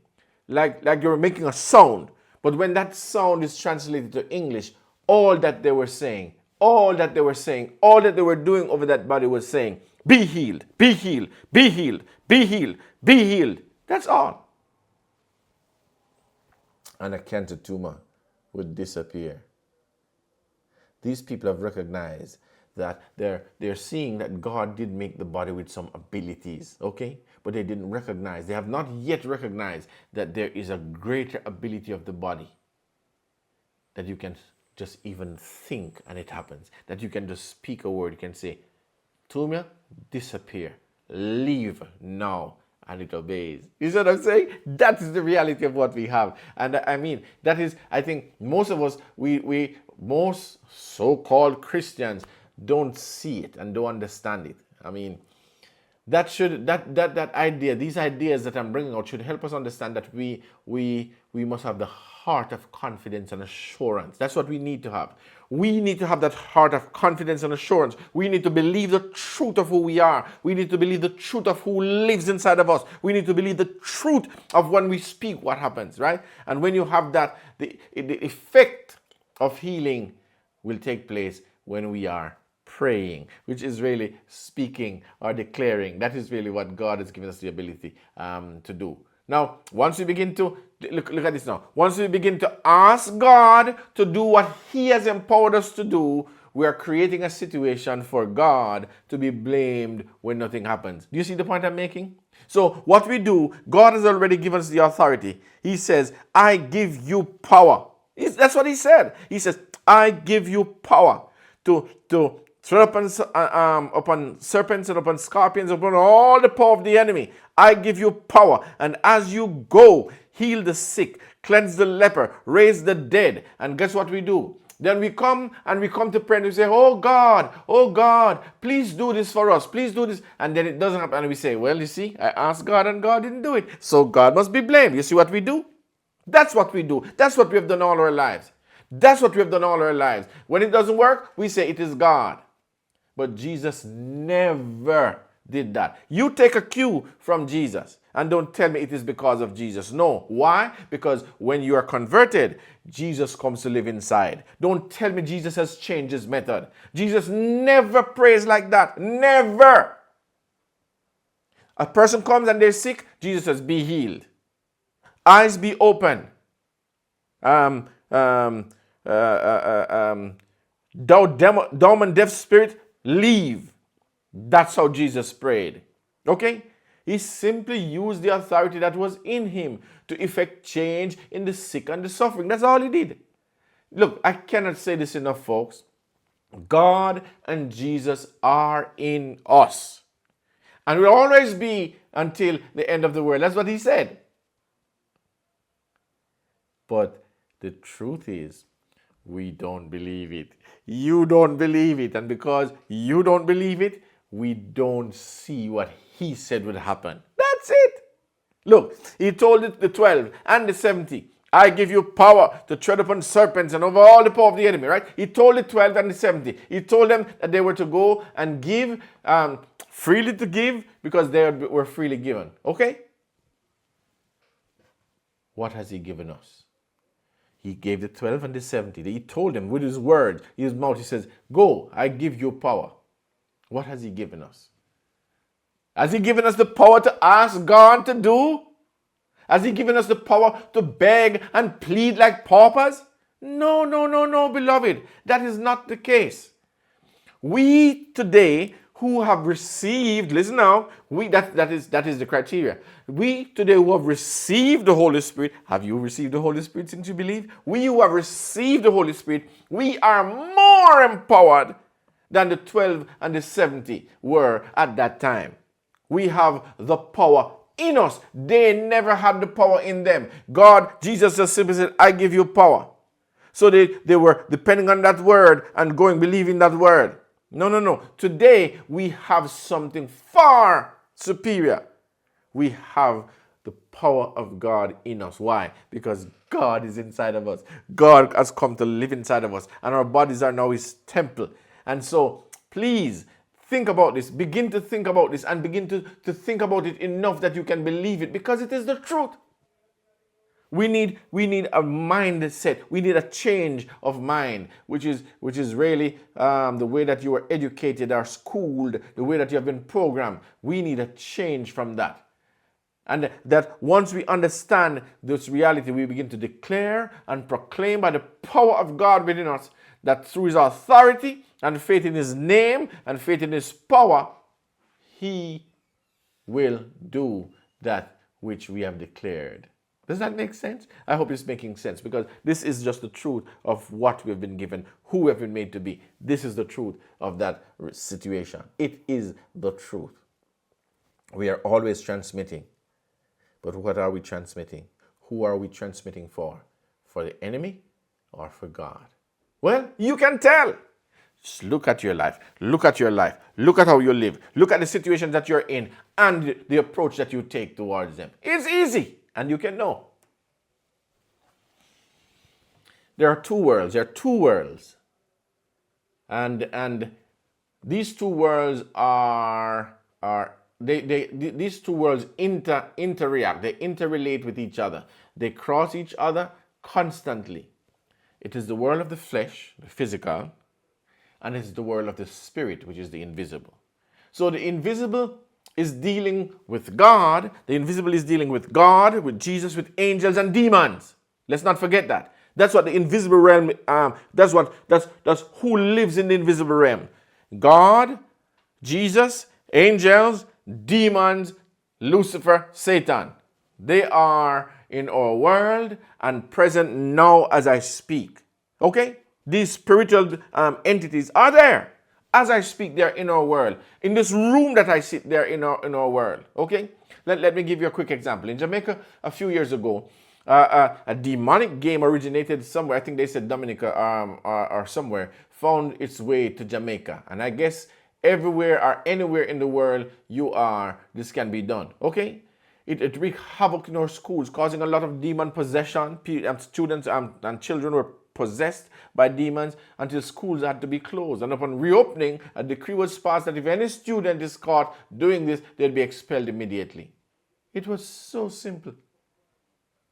Speaker 1: like they were making a sound. But when that sound is translated to English, all that they were saying, all that they were doing over that body was saying, be healed, be healed, be healed, be healed, be healed. That's all. And a cancer tumor would disappear. These people have recognized that they're seeing that God did make the body with some abilities, okay? But they didn't recognize, they have not yet recognized that there is a greater ability of the body, that you can just even think and it happens, that you can just speak a word, you can say, tumor, disappear, leave now, and it obeys. You see what I'm saying? That is the reality of what we have. And I mean, that is, I think most of us, most so-called Christians don't see it and don't understand it. I mean, that idea, these ideas that I'm bringing out should help us understand that we must have the heart of confidence and assurance. That's what we need to have. We need to have that heart of confidence and assurance. We need to believe the truth of who we are. We need to believe the truth of who lives inside of us. We need to believe the truth of when we speak what happens, right? And when you have that, the effect of healing will take place when we are praying, which is really speaking or declaring. That is really what God has given us the ability to do. Now, once we begin to, look at this now. Once we begin to ask God to do what He has empowered us to do, we are creating a situation for God to be blamed when nothing happens. Do you see the point I'm making? So what we do, God has already given us the authority. He says, I give you power. That's what He said. He says, I give you power to tread upon serpents and upon scorpions, upon all the power of the enemy. I give you power. And as you go, heal the sick, cleanse the leper, raise the dead. And guess what we do? Then we come to pray and we say, oh God, please do this for us. Please do this. And then it doesn't happen. And we say, well, you see, I asked God and God didn't do it. So God must be blamed. You see what we do? That's what we do. That's what we have done all our lives. That's what we have done all our lives. When it doesn't work, we say it is God. But Jesus never did that. You take a cue from Jesus and don't tell me it is because of Jesus. No. Why? Because when you are converted, Jesus comes to live inside. Don't tell me Jesus has changed His method. Jesus never prays like that. Never. A person comes and they're sick, Jesus says, be healed. Eyes be open. Thou dumb and deaf spirit, leave. That's how Jesus prayed. Okay? He simply used the authority that was in Him to effect change in the sick and the suffering. That's all He did. Look, I cannot say this enough, folks. God and Jesus are in us. And will always be until the end of the world. That's what He said. But the truth is, we don't believe it. You don't believe it. And because you don't believe it, we don't see what He said would happen. That's it. Look, he told it the 12 and the 70. I give you power to tread upon serpents and over all the power of the enemy, right? He told the 12 and the 70. He told them that they were to go and give, freely to give because they were freely given. Okay? What has he given us? He gave the 12 and the 70. He told them with his words, his mouth, he says, go, I give you power. What has he given us? Has he given us the power to ask God to do? Has he given us the power to beg and plead like paupers? No, no, no, no, beloved. That is not the case. We today who have received, listen now, that is the criteria. We today who have received the Holy Spirit, have you received the Holy Spirit since you believe? We who have received the Holy Spirit, we are more empowered than the 12 and the 70 were at that time. We have the power in us. They never had the power in them. God, Jesus just simply said, I give you power. So they were depending on that word and going, believing that word. No, no, no. Today we have something far superior. We have the power of God in us. Why? Because God is inside of us. God has come to live inside of us. And our bodies are now his temple. And so, please, think about this. Begin to think about this and begin to think about it enough that you can believe it because it is the truth. We need a mindset. We need a change of mind, which is really the way that you were educated or schooled, the way that you have been programmed. We need a change from that. And that once we understand this reality, we begin to declare and proclaim by the power of God within us that through his authority and faith in his name and faith in his power, he will do that which we have declared. Does that make sense? I hope it's making sense because this is just the truth of what we've been given, who we have been made to be. This is the truth of that situation. It is the truth. We are always transmitting. But what are we transmitting? Who are we transmitting for? For the enemy or for God? Well, you can tell. Just look at your life. Look at your life. Look at how you live. Look at the situation that you're in and the approach that you take towards them. It's easy. And you can know. There are two worlds. There are two worlds. And these two worlds these two worlds interact. They interrelate with each other. They cross each other constantly. It is the world of the flesh, the physical, and it's the world of the spirit, which is the invisible. So the invisible is dealing with God. The invisible is dealing with God, with Jesus, with angels and demons. Let's not forget that. That's what the invisible realm, that's who lives in the invisible realm. God, Jesus, angels, demons, Lucifer, Satan. They are in our world and present now as I speak. Okay? These spiritual entities are there. As I speak, they're in our world. In this room that I sit, they're in our world. Okay? Let me give you a quick example. In Jamaica, a few years ago, a demonic game originated somewhere. I think they said Dominica or somewhere, found its way to Jamaica. And I guess everywhere or anywhere in the world you are, this can be done. Okay? It wreaked havoc in our schools, causing a lot of demon possession. Students and children were possessed by demons until schools had to be closed. And upon reopening, a decree was passed that if any student is caught doing this, they'd be expelled immediately. It was so simple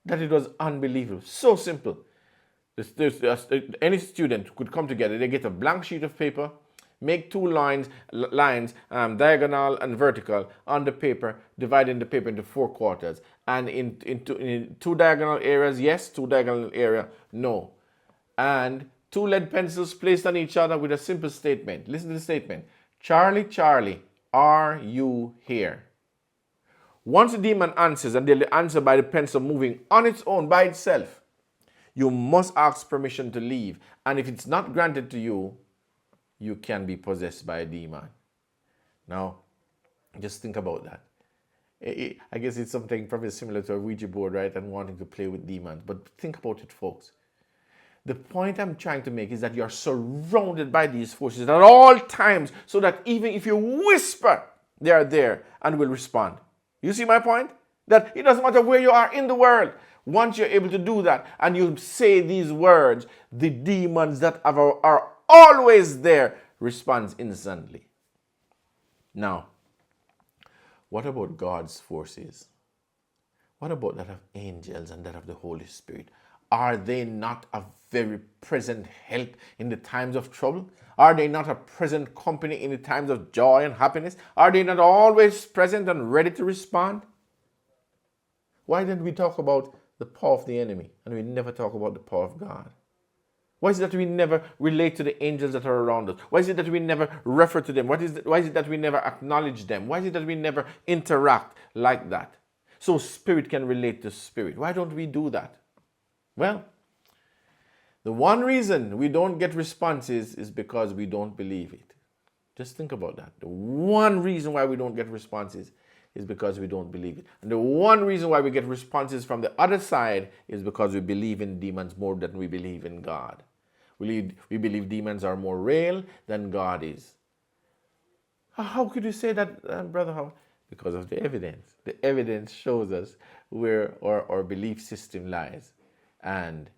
Speaker 1: that it was unbelievable. So simple. Any student could come together. They get a blank sheet of paper, make two lines, diagonal and vertical on the paper, dividing the paper into 4 quarters. And in two diagonal areas, yes, 2 diagonal area, no. And 2 lead pencils placed on each other with a simple statement. Listen to the statement. Charlie, Charlie, are you here? Once the demon answers, and they'll answer by the pencil moving on its own, by itself, you must ask permission to leave. And if it's not granted to you, you can be possessed by a demon. Now, just think about that. I guess it's something probably similar to a Ouija board, right? And wanting to play with demons. But think about it, folks. The point I'm trying to make is that you're surrounded by these forces at all times, so that even if you whisper, they are there and will respond. You see my point? That it doesn't matter where you are in the world. Once you're able to do that and you say these words, the demons that are always there respond instantly. Now, what about God's forces? What about that of angels and that of the Holy Spirit? Are they not a very present help in the times of trouble? Are they not a present company in the times of joy and happiness? Are they not always present and ready to respond? Why didn't we talk about the power of the enemy and we never talk about the power of God? Why is it that we never relate to the angels that are around us? Why is it that we never refer to them? Why is it that we never acknowledge them? Why is it that we never interact like that? So spirit can relate to spirit. Why don't we do that? Well, the one reason we don't get responses is because we don't believe it. Just think about that. The one reason why we don't get responses is because we don't believe it. And the one reason why we get responses from the other side is because we believe in demons more than we believe in God. We believe demons are more real than God is. How could you say that, Brother Howard? Because of the evidence. The evidence shows us where our belief system lies. And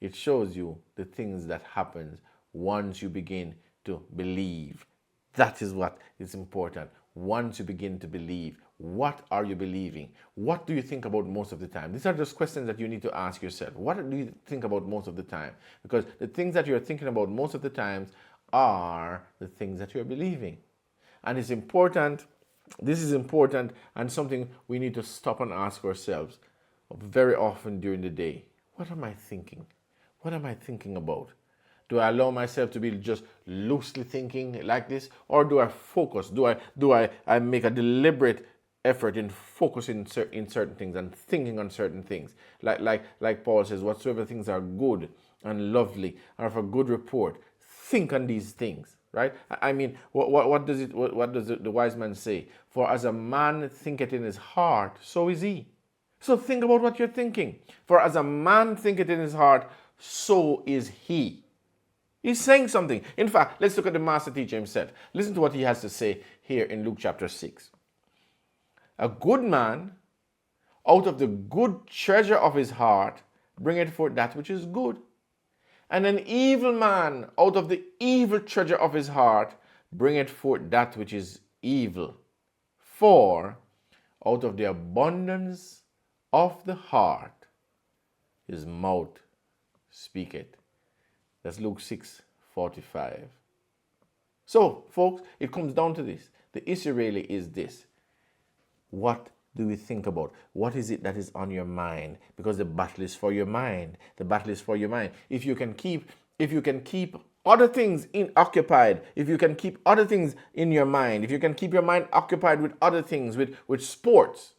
Speaker 1: it shows you the things that happens once you begin to believe. That is what is important. Once you begin to believe, what are you believing? What do you think about most of the time? These are just questions that you need to ask yourself. What do you think about most of the time? Because the things that you're thinking about most of the times are the things that you're believing. And it's important, this is important and something we need to stop and ask ourselves very often during the day. What am I thinking? What am I thinking about? Do I allow myself to be just loosely thinking like this? Or do I focus? Do I make a deliberate effort in focusing in certain things and thinking on certain things? Like Paul says, whatsoever things are good and lovely and of a good report, think on these things. Right? I mean, what does the wise man say? For as a man thinketh in his heart, so is he. So think about what you're thinking. For as a man thinketh in his heart, so is he. He's saying something. In fact, let's look at the master teacher himself. Listen to what he has to say here in Luke chapter 6. A good man, out of the good treasure of his heart, bringeth forth that which is good. And an evil man, out of the evil treasure of his heart, bringeth forth that which is evil. For out of the abundance of the heart, his mouth speaketh. That's Luke 6:45. So, folks, it comes down to this. The issue really is this. What do we think about? What is it that is on your mind? Because the battle is for your mind. The battle is for your mind. If you can keep other things occupied, if you can keep other things in your mind, if you can keep your mind occupied with other things, with sports,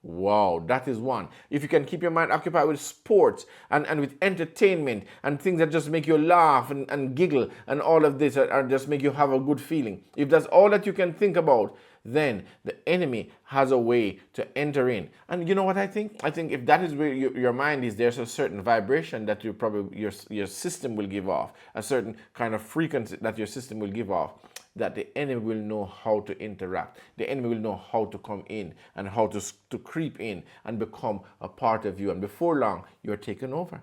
Speaker 1: wow, that is one. If you can keep your mind occupied with sports and with entertainment and things that just make you laugh and giggle and all of this and just make you have a good feeling, if that's all that you can think about, then the enemy has a way to enter in. And you know what I think? I think if that is where your mind is, there's a certain vibration that your system will give off, a certain kind of frequency that your system will give off, that the enemy will know how to interact. The enemy will know how to come in and how to creep in and become a part of you. And before long, you're taken over.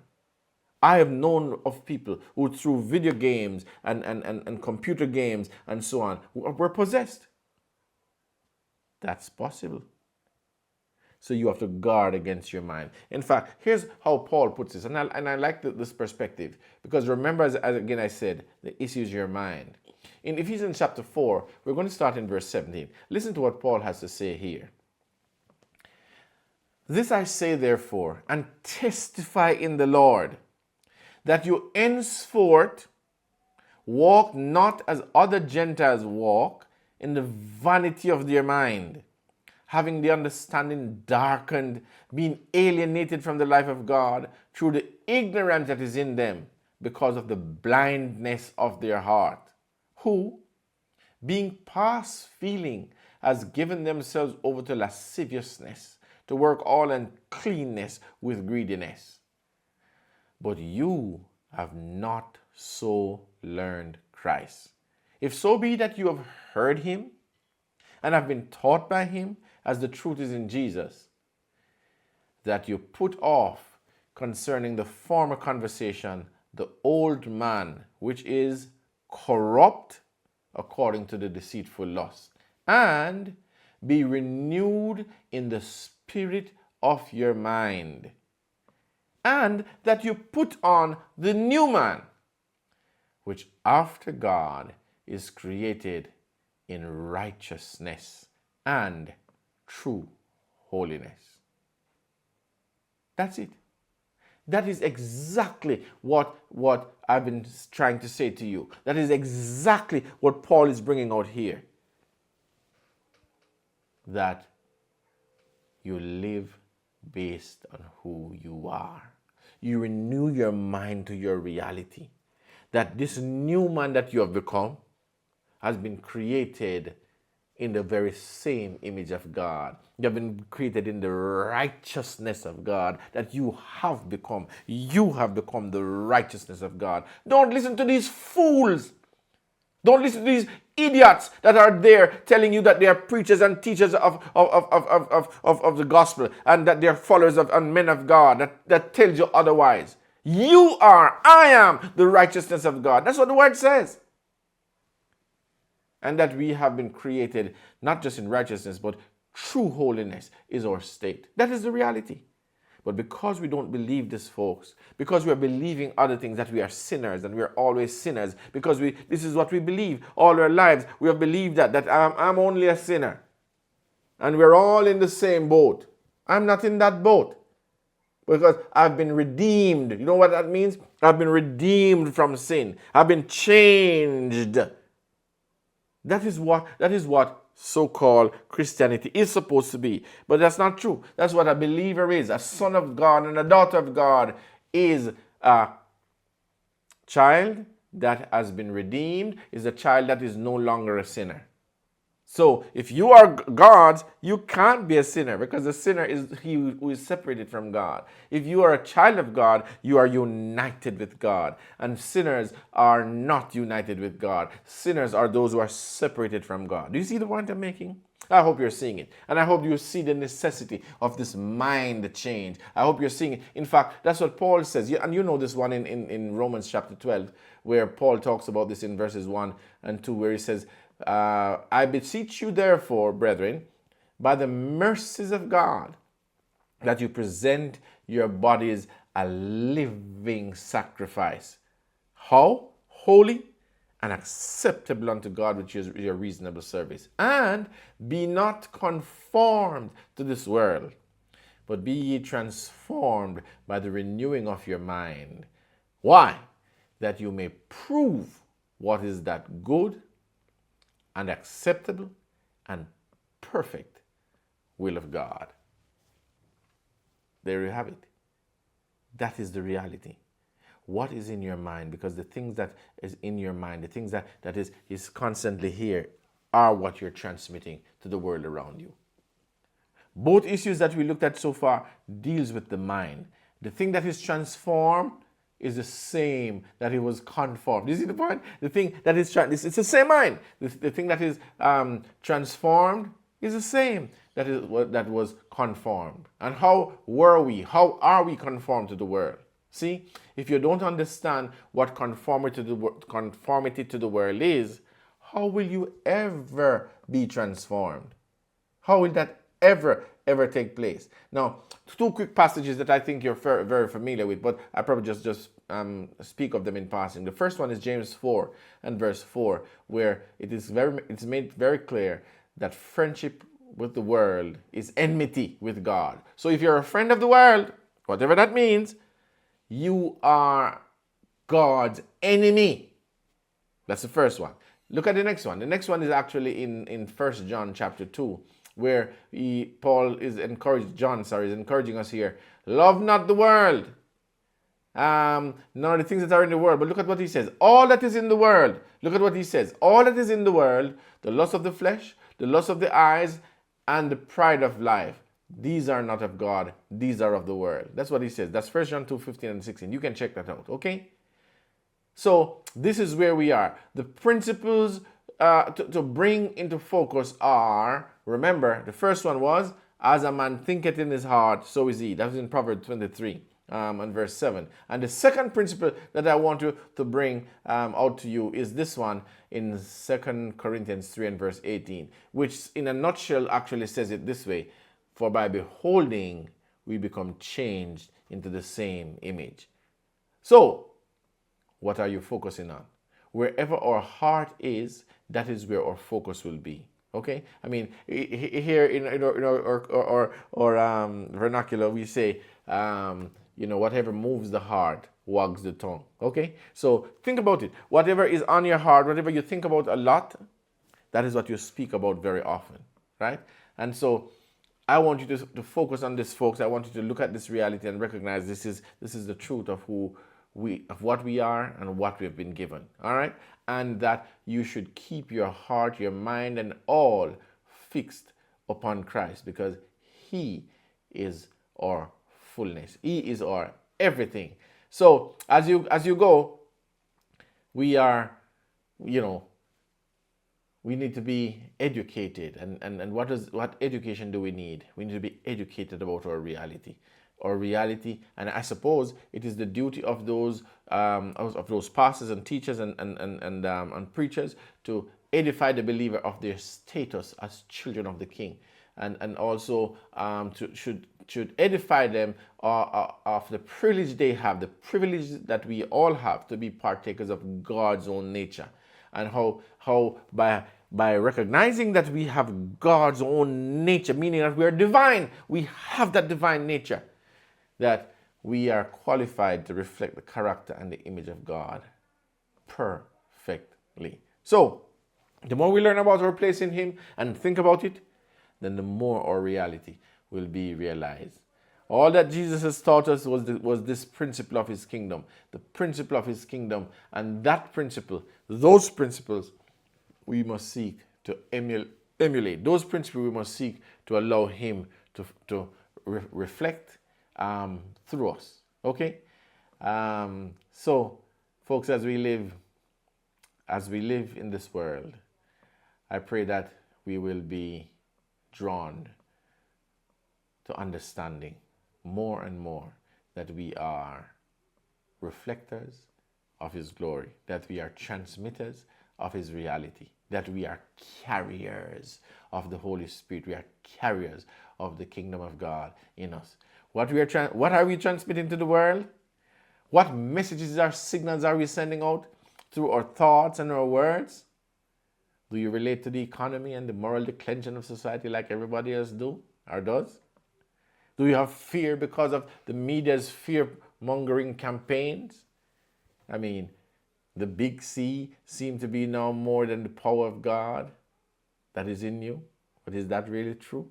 Speaker 1: I have known of people who through video games and computer games and so on were possessed. That's possible. So you have to guard against your mind. In fact, here's how Paul puts this. And I like this perspective. Because remember, as again I said, the issue is your mind. In Ephesians chapter 4, we're going to start in verse 17. Listen to what Paul has to say here. This I say therefore, and testify in the Lord, that you henceforth walk not as other Gentiles walk, in the vanity of their mind, having the understanding darkened, being alienated from the life of God through the ignorance that is in them because of the blindness of their heart, who, being past feeling, has given themselves over to lasciviousness, to work all uncleanness with greediness. But you have not so learned Christ. If so be that you have heard him and have been taught by him, as the truth is in Jesus, that you put off concerning the former conversation the old man, which is corrupt according to the deceitful lust, and be renewed in the spirit of your mind, and that you put on the new man, which after God is created in righteousness and true holiness. That's it. That is exactly what I've been trying to say to you. That is exactly what Paul is bringing out here. That you live based on who you are. You renew your mind to your reality. That this new man that you have become has been created in the very same image of God. You have been created in the righteousness of God that you have become. You have become the righteousness of God. Don't listen to these fools. Don't listen to these idiots that are there telling you that they are preachers and teachers of the gospel and that they are followers of and men of God that tells you otherwise. I am the righteousness of God. That's what the word says. And that we have been created not just in righteousness, but true holiness is our state. That is the reality. But because we don't believe this, folks, because we are believing other things, that we are sinners and we are always sinners, because this is what we believe all our lives. We have believed that I'm only a sinner. And we're all in the same boat. I'm not in that boat. Because I've been redeemed. You know what that means? I've been redeemed from sin. I've been changed. That is what so-called Christianity is supposed to be. But that's not true. That's what a believer is. A son of God and a daughter of God is a child that has been redeemed, is a child that is no longer a sinner. So if you are God's, you can't be a sinner, because the sinner is he who is separated from God. If you are a child of God, you are united with God. And sinners are not united with God. Sinners are those who are separated from God. Do you see the point I'm making? I hope you're seeing it. And I hope you see the necessity of this mind change. I hope you're seeing it. In fact, that's what Paul says. And you know this one in Romans chapter 12, where Paul talks about this in verses 1 and 2, where he says, I beseech you, therefore, brethren, by the mercies of God, that you present your bodies a living sacrifice. How? Holy and acceptable unto God, which is your reasonable service. And be not conformed to this world, but be ye transformed by the renewing of your mind. Why? That you may prove what is that good and acceptable and perfect will of God. There you have it. That is the reality. What is in your mind? Because the things that is in your mind, the things that is constantly here, are what you're transmitting to the world around you. Both issues that we looked at so far deals with the mind. The thing that is transformed is the same that it was conformed. You see the point? The thing that is it's the same mind. The thing that is transformed is the same that was conformed. And how are we conformed to the world? See, if you don't understand what conformity to the world is, how will you ever be transformed? How will that ever take place? Now, two quick passages that I think you're very familiar with, but I probably just speak of them in passing. The first one is James 4 and verse 4, where it's made very clear that friendship with the world is enmity with God. So if you're a friend of the world, whatever that means, you are God's enemy. That's the first one. Look at the next one. The next one is actually in 1 John chapter 2, where Paul is encouraging us here. Love not the world. None of the things that are in the world. But look at what he says. All that is in the world. Look at what he says. All that is in the world, the lust of the flesh, the lust of the eyes, and the pride of life. These are not of God. These are of the world. That's what he says. That's 1 John 2, 15 and 16. You can check that out, okay? So this is where we are. The principles to bring into focus are, remember, the first one was as a man thinketh in his heart, so is he. That was in Proverbs 23 and verse 7. And the second principle that I want to bring out to you is this one in 2 Corinthians 3 and verse 18, which in a nutshell actually says it this way: for by beholding, we become changed into the same image. So, what are you focusing on? Wherever our heart is, that is where our focus will be. Okay? I mean, here in our vernacular, we say, whatever moves the heart wags the tongue. Okay? So think about it. Whatever is on your heart, whatever you think about a lot, that is what you speak about very often. Right? And so I want you to focus on this, folks. I want you to look at this reality and recognize this is the truth of what we are and what we've been given. All right? And that you should keep your heart, your mind, and all fixed upon Christ, because he is our fullness. He is our everything. So as you go, we are, we need to be educated. And what education do we need? We need to be educated about our reality. And I suppose it is the duty of those pastors and teachers and preachers to edify the believer of their status as children of the King, and also should edify them of the privilege they have, the privilege that we all have to be partakers of God's own nature, and how by recognizing that we have God's own nature, meaning that we are divine, we have that divine nature, that we are qualified to reflect the character and the image of God perfectly. So, the more we learn about our place in him and think about it, then the more our reality will be realized. All that Jesus has taught us was this principle of his kingdom, the principle of his kingdom, and those principles we must seek to emulate. Those principles we must seek to allow him to reflect through us. Okay? So, folks, as we live in this world, I pray that we will be drawn to understanding more and more that we are reflectors of his glory, that we are transmitters of his reality, that we are carriers of the Holy Spirit, we are carriers of the kingdom of God in us. What are we transmitting to the world? What messages or signals are we sending out through our thoughts and our words? Do you relate to the economy and the moral declension of society like everybody else does? Do you have fear because of the media's fear-mongering campaigns? I mean, the big C seem to be now more than the power of God that is in you. But is that really true?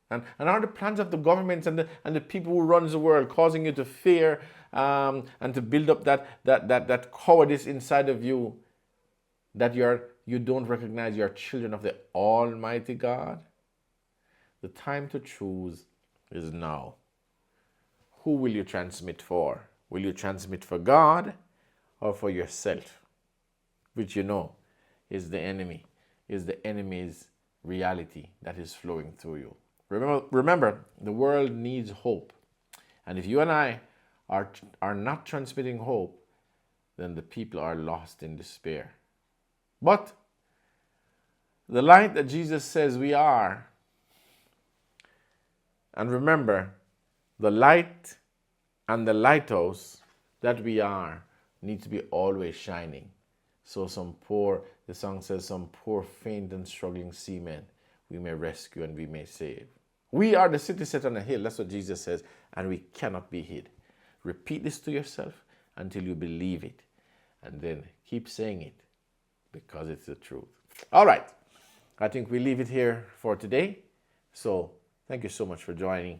Speaker 1: And are the plans of the governments and the people who runs the world causing you to fear and to build up that cowardice inside of you, that you don't recognize you're children of the Almighty God? The time to choose is now. Who will you transmit for? Will you transmit for God or for yourself? Which is the enemy's reality that is flowing through you. Remember, the world needs hope. And if you and I are not transmitting hope, then the people are lost in despair. But the light that Jesus says we are, and remember, the light and the lighthouse that we are need to be always shining. So the song says, some poor, faint and struggling seamen we may rescue and we may save. We are the city set on a hill, that's what Jesus says, and we cannot be hid. Repeat this to yourself until you believe it, and then keep saying it because it's the truth. All right, I think we leave it here for today. So thank you so much for joining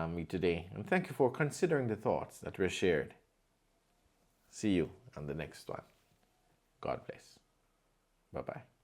Speaker 1: me today, and thank you for considering the thoughts that were shared. See you on the next one. God bless. Bye-bye.